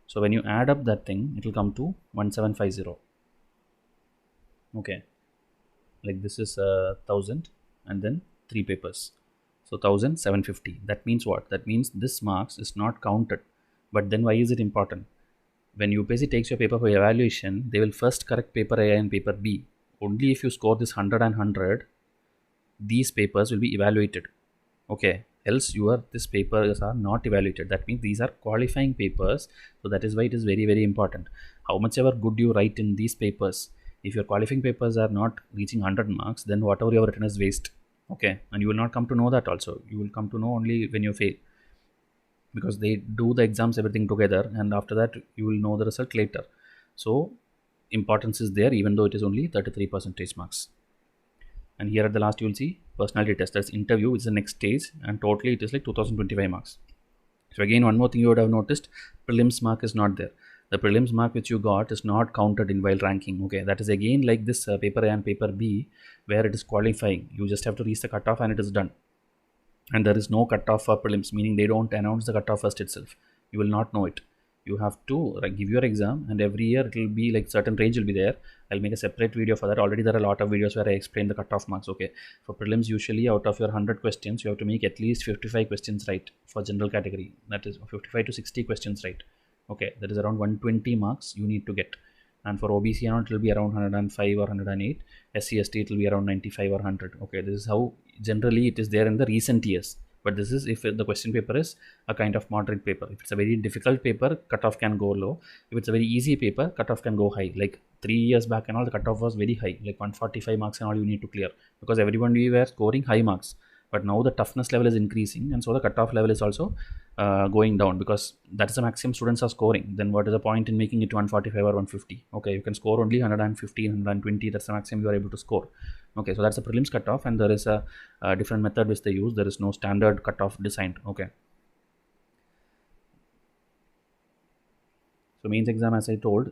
So when you add up that thing, it will come to 1750. Okay, like this is 1000 and then 3 papers, so 1750. That means what? That means this marks is not counted. But then why is it important? When UPSC takes your paper for evaluation, they will first correct paper A and paper B. Only if you score this 100 and 100, these papers will be evaluated. Okay, else your this papers are not evaluated. That means these are qualifying papers. So that is why it is very very important how much ever good you write in these papers. If your qualifying papers are not reaching 100 marks, then whatever you have written is waste. Okay, and you will not come to know that. Also you will come to know only when you fail, because they do the exams everything together, and after that you will know the result later. So importance is there, even though it is only 33 percentage marks. And here at the last you will see personality test, that's interview, which is the next stage, and totally it is like 2025 marks. So again, one more thing you would have noticed, prelims mark is not there. The prelims mark which you got is not counted in while ranking. Okay, that is again like this paper A and paper B, where it is qualifying. You just have to reach the cutoff and it is done. And there is no cutoff for prelims, meaning they don't announce the cutoff first itself. You will not know it. You have to give your exam, and every year it will be like certain range will be there. I'll make a separate video for that. Already there are a lot of videos where I explain the cutoff marks. Okay, for prelims, usually out of your 100 questions, you have to make at least 55 questions right. For general category, that is 55 to 60 questions right. Okay, that is around 120 marks you need to get. And for OBC it will be around 105 or 108. SC/ST it will be around 95 or 100. Okay, this is how generally it is there in the recent years. But this is if the question paper is a kind of moderate paper. If it's a very difficult paper, cutoff can go low. If it's a very easy paper, cutoff can go high. Like 3 years back and all, the cutoff was very high, like 145 marks and all you need to clear, because everyone we were scoring high marks. But now the toughness level is increasing, and so the cutoff level is also going down, because that is the maximum students are scoring. Then what is the point in making it 145 or 150? Okay, you can score only 115, 120. That's the maximum you are able to score. Okay, so that's the prelims cutoff, and there is a different method which they use. There is no standard cutoff designed. Okay, so mains exam, as I told,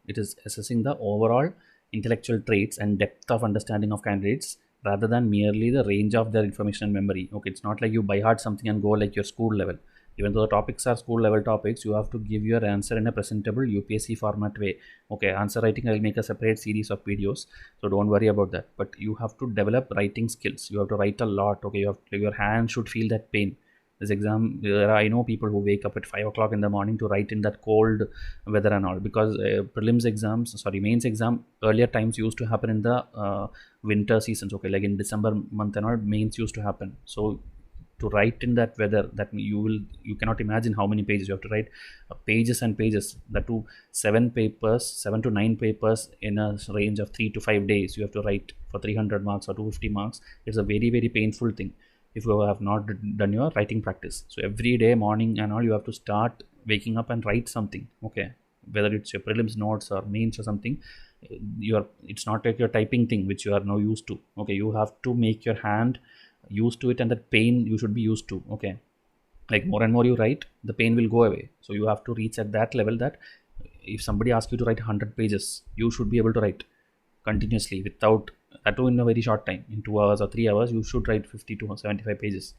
it is assessing the overall intellectual traits and depth of understanding of candidates, rather than merely the range of their information and memory. Okay, it's not like you by heart something and go like your school level. Even though the topics are school level topics, you have to give your answer in a presentable UPSC format way. Okay, answer writing, I'll make a separate series of videos, so don't worry about that. But you have to develop writing skills. You have to write a lot. Okay, your hand should feel that pain. This exam, I know people who wake up at 5 o'clock in the morning to write in that cold weather and all, because prelims exams, sorry, mains exam earlier times used to happen in the winter seasons. Okay, like in December month and all, mains used to happen. So to write in that weather, that you cannot imagine how many pages you have to write. Pages and pages, that to 7 to 9 papers in a range of 3 to 5 days you have to write for 300 marks or 250 marks. It's a very very painful thing if you have not done your writing practice. So every day morning and all, you have to start waking up and write something. Okay, whether it's your prelims notes or mains or something, it's not like your typing thing which you are now used to. Okay, you have to make your hand used to it, and that pain you should be used to. Okay, like more and more you write, the pain will go away. So you have to reach at that level that if somebody asks you to write 100 pages, you should be able to write continuously without that too in a very short time. In 2 hours or 3 hours you should write 50 to 75 pages.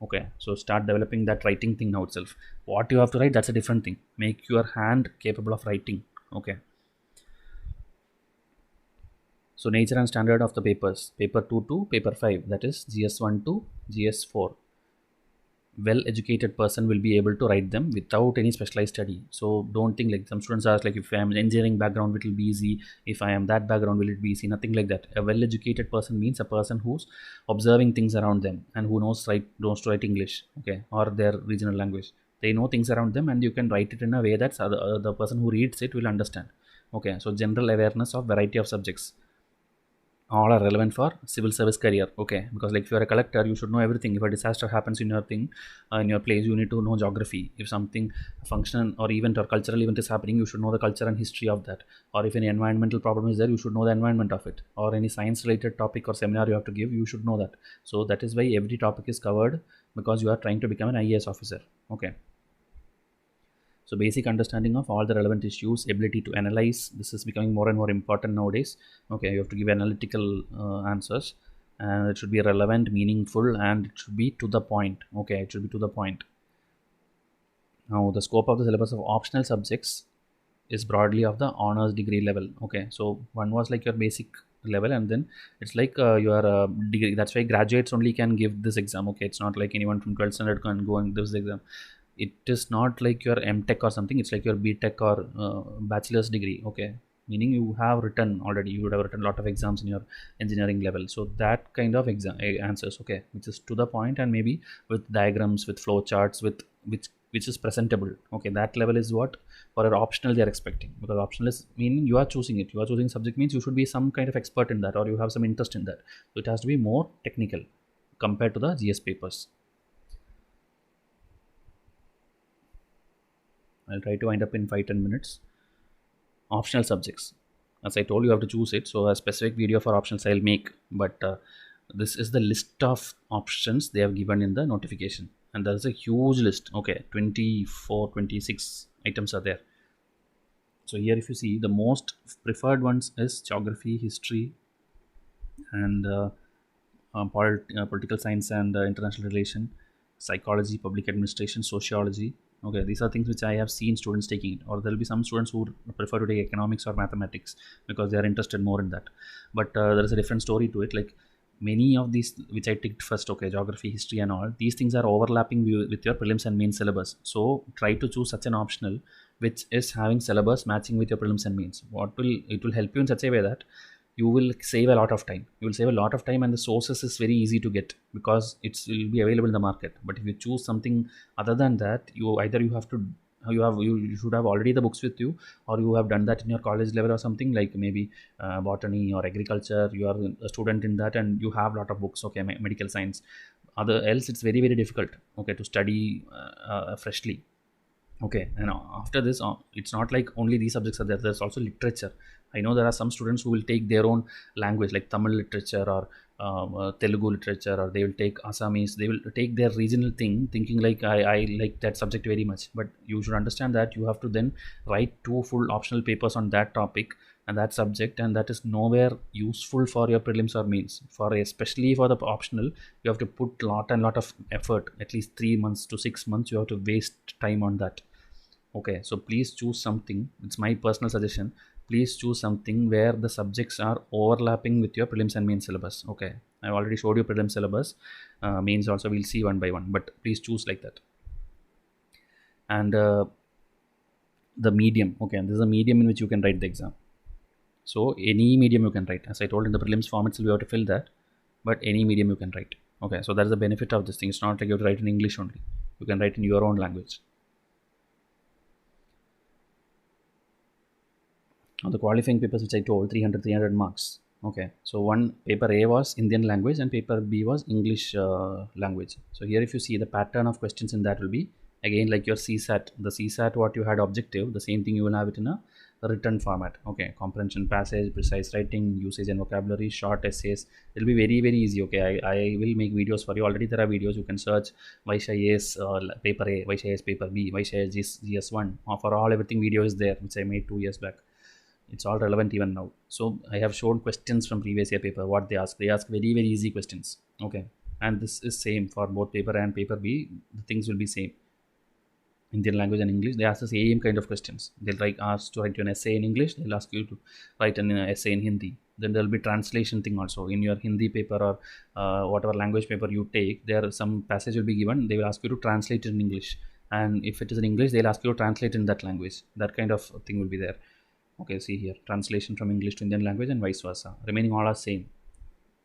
Okay, so start developing that writing thing now itself. What you have to write, that's a different thing. Make your hand capable of writing. Okay, so nature and standard of the papers, paper 2 to paper 5, that is GS1 to GS4. Well educated person will be able to write them without any specialized study. So don't think like some students ask, like, if I am an engineering background it will be easy, if I am that background will it be easy? Nothing like that. A well educated person means a person who's observing things around them and who knows to write English, okay, or their regional language. They know things around them, and you can write it in a way that the person who reads it will understand. Okay, so general awareness of variety of subjects. all are relevant for civil service career. Okay, because like if you are a collector, you should know everything. If a disaster happens in your thing, in your place, you need to know geography. If something function or event or cultural event is happening, you should know the culture and history of that. Or if any environmental problem is there, you should know the environment of it. Or any science related topic or seminar you have to give, you should know that. So that is why every topic is covered, because you are trying to become an IAS officer. Okay, so basic understanding of all the relevant issues, ability to analyze. This is becoming more and more important nowadays. Okay, you have to give analytical answers, and it should be relevant, meaningful, and it should be to the point. Okay, it should be to the point. Now, the scope of the syllabus of optional subjects is broadly of the honors degree level. Okay, so one was like your basic level, and then it's like your degree. That's why graduates only can give this exam. Okay, it's not like anyone from 12th standard can go and this exam. It is not like your MTech or something. It's like your BTech or bachelor's degree. Okay, meaning you have written already. You would have written a lot of exams in your engineering level. So that kind of exam answers. Okay, which is to the point and maybe with diagrams, with flow charts, with which is presentable. Okay, that level is what for an optional they are expecting, because optional is meaning you are choosing it. You are choosing subject means you should be some kind of expert in that, or you have some interest in that. So it has to be more technical compared to the GS papers. I'll try to wind up in 5-10 minutes. Optional subjects. As I told you, have to choose it. So a specific video for options I'll make. But this is the list of options they have given in the notification. And there is a huge list. Okay, 24, 26 items are there. So here if you see, the most preferred ones is geography, history, and political science and international relation, psychology, public administration, sociology. Okay, these are things which I have seen students taking it, or there will be some students who prefer to take economics or mathematics because they are interested more in that. But there is a different story to it. Like many of these which I ticked first, okay, geography, history, and all these things are overlapping with your prelims and main syllabus. So try to choose such an optional which is having syllabus matching with your prelims and mains. It will help you in such a way that you will save a lot of time. You will save a lot of time, and the sources is very easy to get because it will be available in the market. But if you choose something other than that, you have to you should have already the books with you, or you have done that in your college level or something, like maybe botany or agriculture. You are a student in that and you have a lot of books. Okay, medical science. Other else, it's very very difficult. Okay, to study freshly. Okay, and after this, it's not like only these subjects are there. There's also literature. I know there are some students who will take their own language, like Tamil literature or Telugu literature, or they will take Assamese. They will take their regional thing, thinking like I like that subject very much. But you should understand that you have to then write 2 full optional papers on that topic and that subject, and that is nowhere useful for your prelims or mains. For especially for the optional, you have to put lot of effort. At least 3 months to 6 months, you have to waste time on that. Okay, so please choose something. It's my personal suggestion. Please choose something where the subjects are overlapping with your prelims and main syllabus. Okay, I've already showed you prelim syllabus. Mains also we'll see one by one, but please choose like that. And the medium. Okay, and this is a medium in which you can write the exam. So any medium you can write. As I told in the prelims form itself, you have to fill that, but any medium you can write. Okay, so that is the benefit of this thing. It's not like you have to write in English only. You can write in your own language. Now the qualifying papers which I told, 300 marks. Okay, so one paper A was Indian language and paper B was English language. So here if you see the pattern of questions in that will be again like your CSAT. The CSAT what you had objective, the same thing you will have it in a written format. Okay, comprehension, passage, precise writing, usage and vocabulary, short essays. It will be very very easy. Okay, I will make videos for you. Already there are videos. You can search Vaishya paper A, Vaishya paper B, Vaishya GS1. For all everything video is there which I made 2 years back. It's all relevant even now. So I have shown questions from previous year paper, what they ask. They ask very very easy questions. Okay, and this is same for both paper A and paper B. The things will be same. Indian language and English, they ask the same kind of questions. They'll ask to write an essay in English. They'll ask you to write an essay in Hindi. Then there'll be translation thing also in your Hindi paper or whatever language paper you take. There some passage will be given. They will ask you to translate it in English, and if it is in English, they'll ask you to translate in that language. That kind of thing will be there. Okay, see here, translation from English to Indian language and vice versa. Remaining all are same.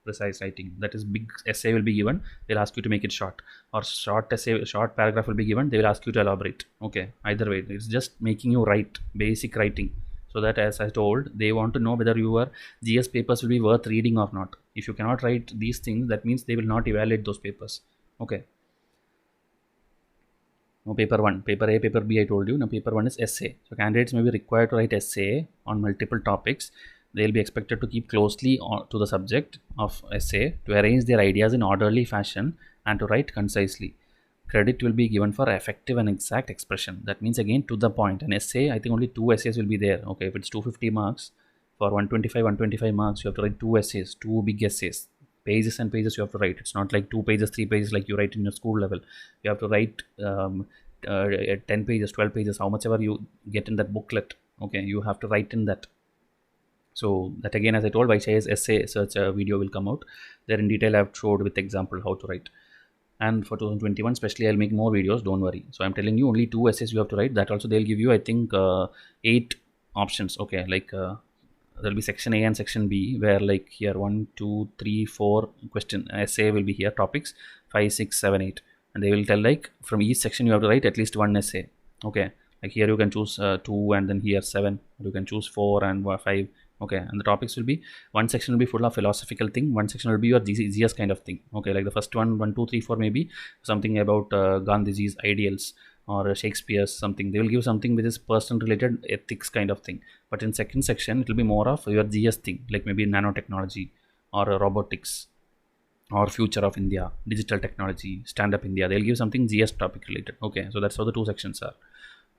Precise writing, that is big essay will be given. They'll ask you to make it short, or short essay, short paragraph will be given. They will ask you to elaborate. Okay, either way, it's just making you write basic writing. So that, as I told, they want to know whether your GS papers will be worth reading or not. If you cannot write these things, that means they will not evaluate those papers. Okay. Now paper 1, paper A, paper B, I told you. Now paper 1 is essay. So candidates may be required to write essay on multiple topics. They will be expected to keep closely to the subject of essay, to arrange their ideas in orderly fashion, and to write concisely. Credit will be given for effective and exact expression. That means, again, to the point. An essay, I think only 2 essays will be there. Okay, if it's 250 marks, for 125 marks, you have to write 2 essays, 2 big essays. Pages and pages you have to write. It's not like 2 pages, 3 pages like you write in your school level. You have to write 10 pages, 12 pages, how much ever you get in that booklet. Okay, you have to write in that. So that, again, as I told, Vaishya's essay search video will come out. There in detail I have showed with example how to write. And for 2021 especially, I'll make more videos, don't worry. So I'm telling you, only 2 essays you have to write. That also they'll give you, I think, 8 options. Okay, like there'll be section A and section B, where like here 1, 2, 3, 4 question essay will be here, topics 5, 6, 7, 8, and they will tell like from each section you have to write at least 1 essay. Okay, like here you can choose 2, and then here 7, you can choose 4 and 5. Okay, and the topics will be, one section will be full of philosophical thing, one section will be your GS kind of thing. Okay, like the first 1, 2, 3, 4 maybe something about Gandhiji's ideals, or Shakespeare's something. They will give something which is person related ethics kind of thing. But in second section it will be more of your GS thing, like maybe nanotechnology, or robotics, or future of India, digital technology, stand up India. They'll give something GS topic related. Okay, so that's how the 2 sections are.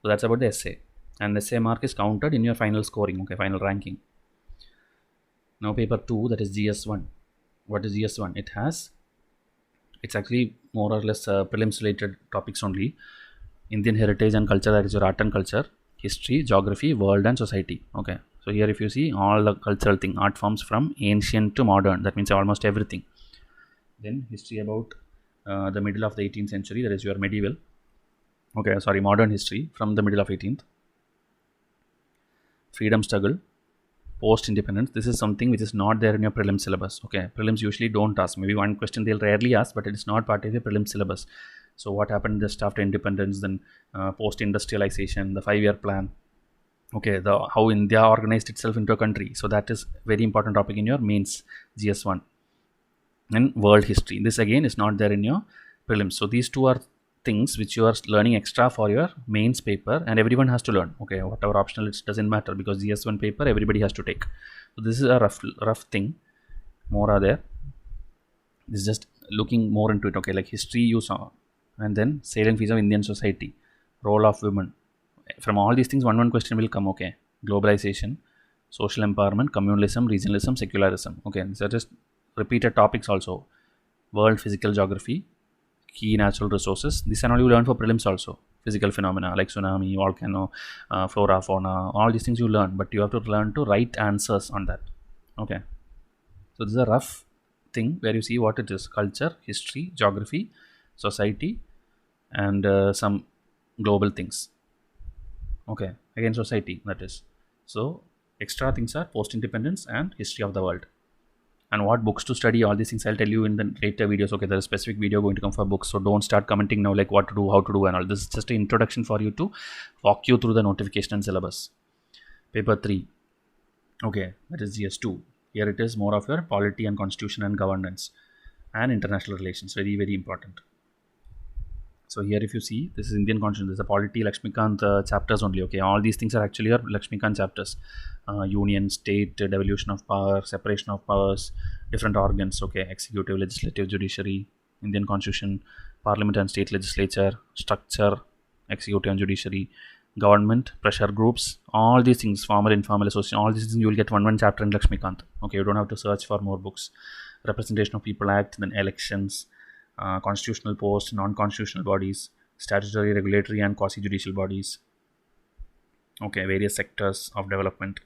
So that's about the essay, and the essay mark is counted in your final scoring. Okay, final ranking. Now paper 2, that is GS1. What is GS1? It's actually more or less prelims related topics only. Indian heritage and culture, that is your art and culture, history, geography, world and society. Okay, so here if you see all the cultural thing, art forms from ancient to modern, that means almost everything. Then history about the middle of the 18th century, that is your medieval. Okay, sorry, modern history from the middle of 18th. Freedom struggle, post independence. This is something which is not there in your prelim syllabus. Okay, prelims usually don't ask. Maybe one question they'll rarely ask, but it is not part of your prelim syllabus. So what happened just after independence, then post industrialization, the 5-year plan. Okay, the how India organized itself into a country. So that is very important topic in your mains GS1. And world history, this again is not there in your prelims. So these 2 are things which you are learning extra for your mains paper, and everyone has to learn. Okay, whatever optional, it doesn't matter, because GS1 paper everybody has to take. So this is a rough thing. More are there. This is just looking more into it. Okay, like history you saw, and then salient features of Indian society, role of women. From all these things, one question will come. Okay, globalization, social empowerment, communalism, regionalism, secularism. Okay, these are just repeated topics also. World physical geography, key natural resources. This and all you learn for prelims also. Physical phenomena like tsunami, volcano, flora, fauna, all these things you learn, but you have to learn to write answers on that. Okay, so this is a rough thing where you see what it is: culture, history, geography, society, and some global things. Okay, again society, that is. So extra things are post independence and history of the world. And what books to study, all these things I'll tell you in the later videos. Okay, there's a specific video going to come for books, so don't start commenting now like what to do, how to do and all. This is just an introduction for you to walk you through the notification and syllabus. Paper 3, okay, that is GS2. Here it is more of your polity and constitution and governance and international relations, very very important. So here if you see, this is Indian constitution, this is the polity Lakshmikant chapters only. Okay, all these things are actually your Lakshmikant chapters. Union, state, devolution of power, separation of powers, different organs. Okay, executive, legislative, judiciary, Indian constitution, parliament and state legislature, structure, executive and judiciary, government, pressure groups, all these things, formal, informal, association, all these things you will get one chapter in Lakshmikant. Okay, you don't have to search for more books. Representation of People Act, then elections, constitutional posts, non-constitutional bodies, statutory, regulatory and quasi-judicial bodies. Okay, various sectors of development,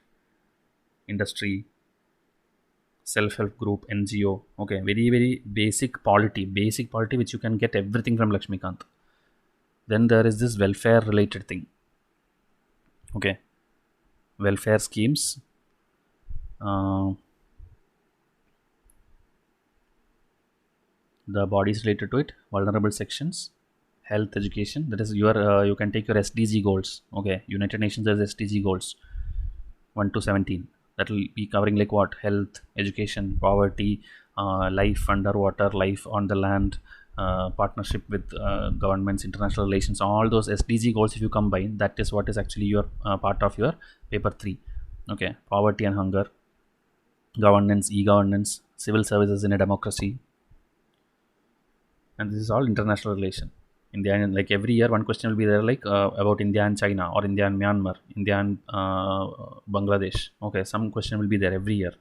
industry, self-help group, NGO. Okay, very very basic polity which you can get everything from Lakshmikant. Then there is this welfare related thing. Okay, welfare schemes, the bodies related to it, vulnerable sections, health, education. That is your you can take your SDG goals. Okay, United Nations has SDG goals. 1 to 17. That will be covering like what? Health, education, poverty, life underwater, life on the land, partnership with governments, international relations, all those SDG goals. If you combine, that is what is actually your part of your paper 3. Okay, poverty and hunger, governance, e-governance, civil services in a democracy, and this is all international relation. India, and like every year one question will be there, like about India and China, or India and Myanmar, India and Bangladesh. Okay, some question will be there every year.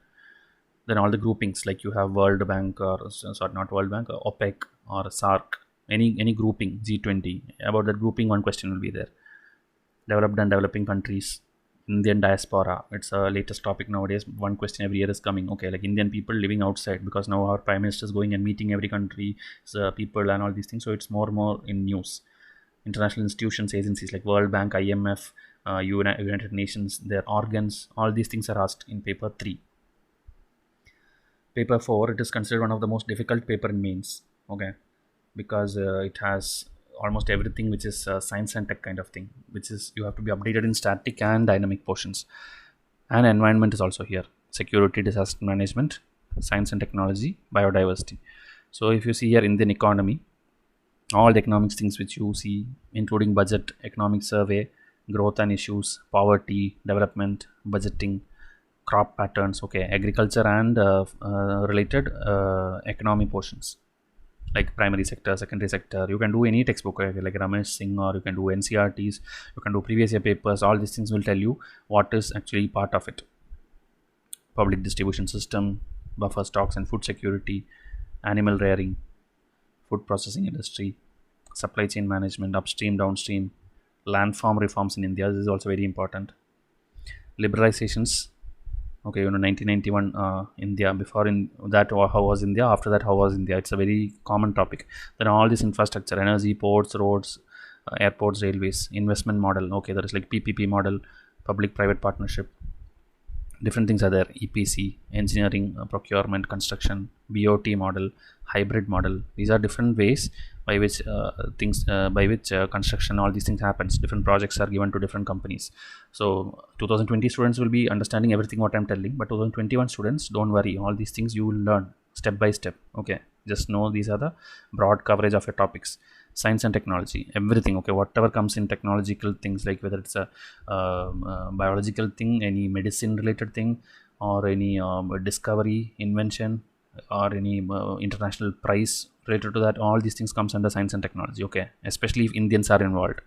Then all the groupings, like you have World Bank, or sorry, not World Bank, OPEC or SARC, any grouping, G20, about that grouping one question will be there. Developed and developing countries, Indian diaspora, it's a latest topic nowadays. One question every year is coming. Okay, like Indian people living outside, because now our prime minister is going and meeting every country, people and all these things. So it's more and more in news. International institutions, agencies like World Bank, IMF, United Nations, their organs, all these things are asked in paper 3. Paper 4, it is considered one of the most difficult paper in mains. Okay, because it has almost everything which is science and tech kind of thing, which is you have to be updated in static and dynamic portions. And environment is also here: security, disaster management, science and technology, biodiversity. So if you see here, Indian economy, all the economics things which you see, including budget, economic survey, growth and issues, poverty, development, budgeting, crop patterns, okay, agriculture and related economy portions, like primary sector, secondary sector. You can do any textbook, like Ramesh Singh, or you can do NCRTs, you can do previous year papers. All these things will tell you what is actually part of it: public distribution system, buffer stocks and food security, animal rearing, food processing industry, supply chain management, upstream, downstream, land farm reforms in India. This is also very important. Liberalizations. Okay, 1991 India. Before in that, how was India? After that, how was India? It's a very common topic. Then all this infrastructure, energy, ports, roads, airports, railways, investment model. Okay, there is like PPP model, public-private partnership. Different things are there: EPC, engineering, procurement, construction, BOT model, hybrid model. These are different ways by which construction, all these things happens. Different projects are given to different companies. So 2020 students will be understanding everything what I'm telling, but 2021 students, don't worry, all these things you will learn step by step. Okay, just know these are the broad coverage of your topics. Science and technology, everything. Okay, whatever comes in technological things, like whether it's a biological thing, any medicine related thing, or any discovery, invention, or any international prize related to that, all these things comes under science and technology. Okay, especially if Indians are involved: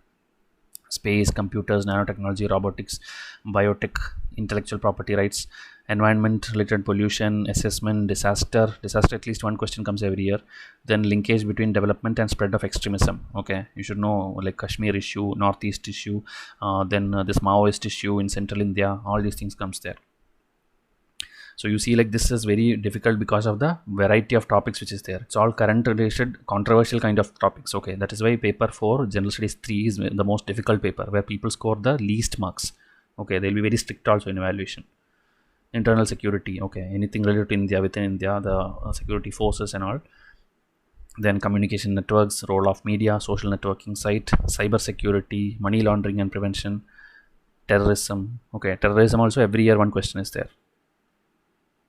space, computers, nanotechnology, robotics, biotech, intellectual property rights, environment related, pollution, assessment, disaster. At least one question comes every year. Then linkage between development and spread of extremism. Okay, you should know, like Kashmir issue, Northeast issue, then this Maoist issue in Central India. All these things comes there. So you see, like this is very difficult because of the variety of topics which is there. It's all current related, controversial kind of topics. Okay, that is why paper 4, general studies 3, is the most difficult paper, where people score the least marks. Okay, they'll be very strict also in evaluation. Internal security. Okay, anything related to India, within India, the security forces and all. Then communication networks, role of media, social networking site, cyber security, money laundering and prevention, terrorism. Okay, terrorism also every year one question is there.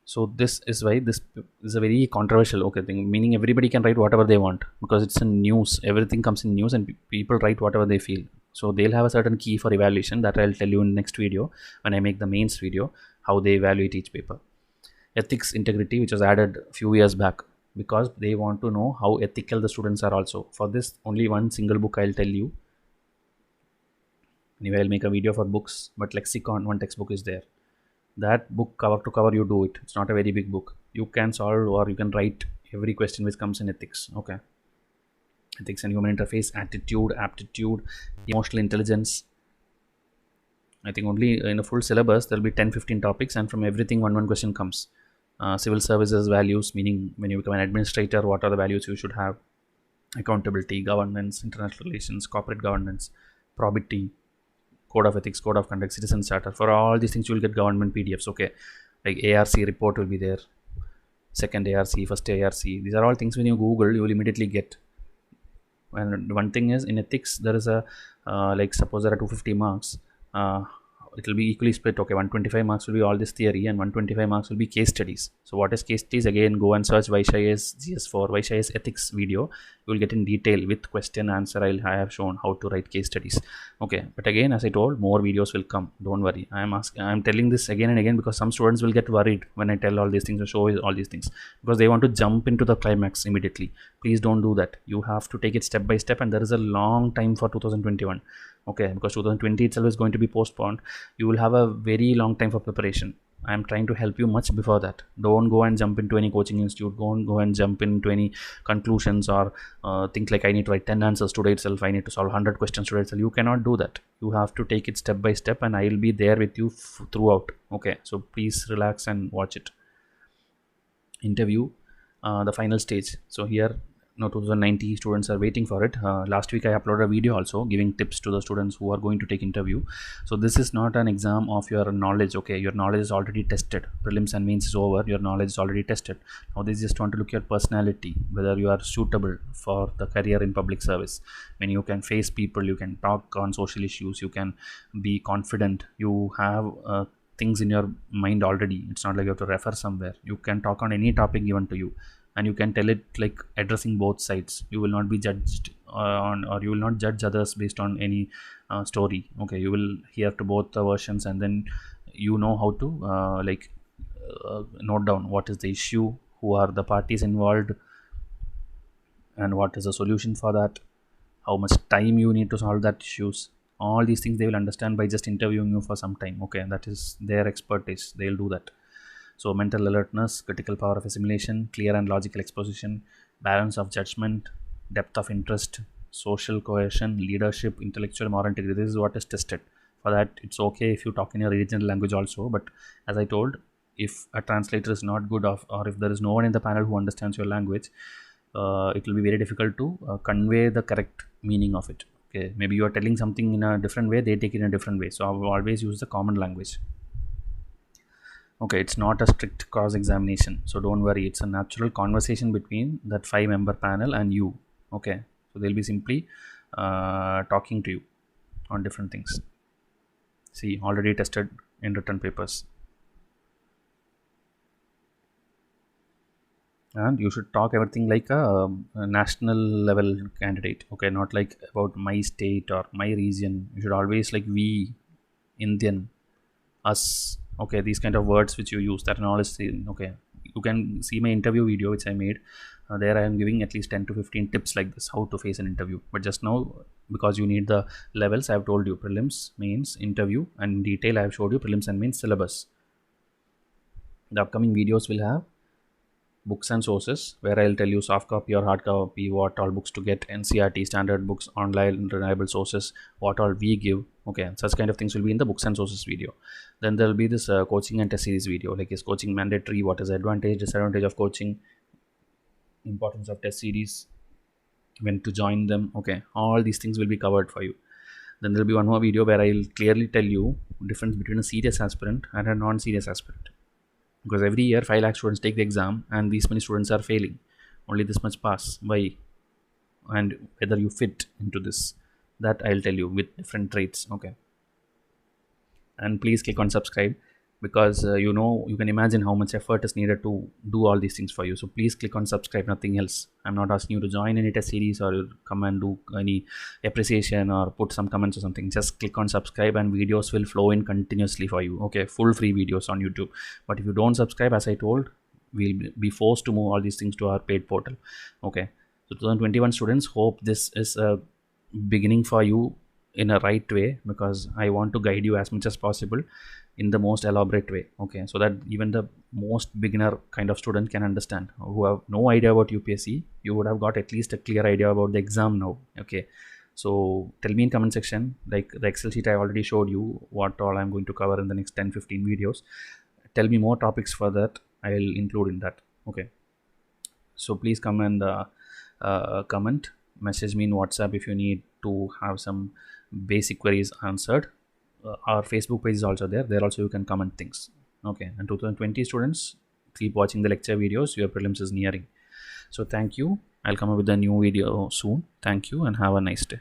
So this is why this is a very controversial, okay, thing, meaning everybody can write whatever they want, because it's in news. Everything comes in news, and people write whatever they feel. So they'll have a certain key for evaluation that I'll tell you in next video when I make the mains video, how they evaluate each paper. Ethics, integrity, which was added a few years back, because they want to know how ethical the students are also. For this, only one single book I'll tell you. Anyway, I'll make a video for books, but lexicon, one textbook is there. That book, cover to cover, you do it. It's not a very big book. You can solve, or you can write every question which comes in ethics. Okay, ethics and human interface, attitude, aptitude, emotional intelligence. I think only in a full syllabus there'll be 10-15 topics, and from everything one question comes. Civil services values, meaning when you become an administrator, what are the values you should have? Accountability, governance, international relations, corporate governance, probity, code of ethics, code of conduct, citizen charter. For all these things you will get government PDFs. Okay, like ARC report will be there, second ARC, first ARC. These are all things when you Google you will immediately get. And one thing is, in ethics there is a like suppose there are 250 marks, it will be equally split. Okay, 125 marks will be all this theory and 125 marks will be case studies. So what is case studies? Again, go and search Vaishya's GS4 Vaishya's ethics video. You will get in detail with question answer. I have shown how to write case studies. Okay, but again, as I told, more videos will come, don't worry. I'm telling this again and again because some students will get worried when I tell all these things or show all these things, because they want to jump into the climax immediately. Please don't do that. You have to take it step by step, and there is a long time for 2021. Okay, because 2020 itself is going to be postponed. You will have a very long time for preparation. I am trying to help you much before that. Don't go and jump into any coaching institute. Don't go and jump into any conclusions or think like I need to write 10 answers today itself, I need to solve 100 questions today itself. You cannot do that. You have to take it step by step, and I will be there with you throughout. Okay, so please relax and watch it. Interview, the final stage. So here, 2090 students are waiting for it. Last week I uploaded a video also giving tips to the students who are going to take interview. So this is not an exam of your knowledge. Okay, your knowledge is already tested. Prelims and mains is over. Your knowledge is already tested. Now they just want to look at your personality, whether you are suitable for the career in public service. When you can face people, you can talk on social issues, you can be confident, you have things in your mind already. It's not like you have to refer somewhere. You can talk on any topic given to you, and you can tell it like addressing both sides. You will not be judged or you will not judge others based on any story. Okay, you will hear to both the versions, and then you know how to note down what is the issue, who are the parties involved, and what is the solution for that, how much time you need to solve that issues. All these things they will understand by just interviewing you for some time. Okay, that is their expertise. They'll do that. So mental alertness, critical power of assimilation, clear and logical exposition, balance of judgment, depth of interest, social cohesion, leadership, intellectual moral integrity. This is what is tested. For that, it's okay if you talk in your regional language also. But as I told, if a translator is not good or if there is no one in the panel who understands your language, it will be very difficult to convey the correct meaning of it. Okay, maybe you are telling something in a different way, they take it in a different way. So I will always use the common language. Okay, it's not a strict cross examination, so don't worry. It's a natural conversation between that 5-member panel and you. Okay, so they'll be simply talking to you on different things. See, already tested in written papers. And you should talk everything like a national level candidate. Okay, not like about my state or my region. You should always like we, Indian, us. Okay, these kind of words which you use, that knowledge. Okay, you can see my interview video which I made. There I am giving at least 10 to 15 tips like this, how to face an interview. But just now, because you need the levels, I have told you prelims, mains, interview, and in detail I have showed you prelims and mains syllabus. The upcoming videos will have books and sources, where I'll tell you soft copy or hard copy, what all books to get, NCERT standard books, online reliable sources, what all we give. Okay, such kind of things will be in the books and sources video. Then there will be this coaching and test series video, like is coaching mandatory, what is the advantage, disadvantage of coaching, importance of test series, when to join them. Okay, all these things will be covered for you. Then there will be one more video where I'll clearly tell you difference between a serious aspirant and a non-serious aspirant. Because every year 5 lakh students take the exam and these many students are failing. Only this much pass. Why? And whether you fit into this, that I'll tell you with different traits. Okay. And please click on subscribe, because you can imagine how much effort is needed to do all these things for you. So please click on subscribe, nothing else. I'm not asking you to join any test series or come and do any appreciation or put some comments or something. Just click on subscribe and videos will flow in continuously for you. Okay, full free videos on YouTube. But if you don't subscribe, as I told, we'll be forced to move all these things to our paid portal. Okay, so 2021 students, hope this is a beginning for you in a right way, because I want to guide you as much as possible in the most elaborate way. Okay, so that even the most beginner kind of student can understand, who have no idea about UPSC. You would have got at least a clear idea about the exam now. Okay, so tell me in comment section, like the Excel sheet I already showed you what all I'm going to cover in the next 10-15 videos. Tell me more topics for that, I'll include in that. Okay, so please come and comment, message me in WhatsApp if you need to have some basic queries answered. Our Facebook page is also there also you can comment things. Okay, and 2020 students, keep watching the lecture videos, your prelims is nearing. So thank you. I'll come up with a new video soon. Thank you and have a nice day.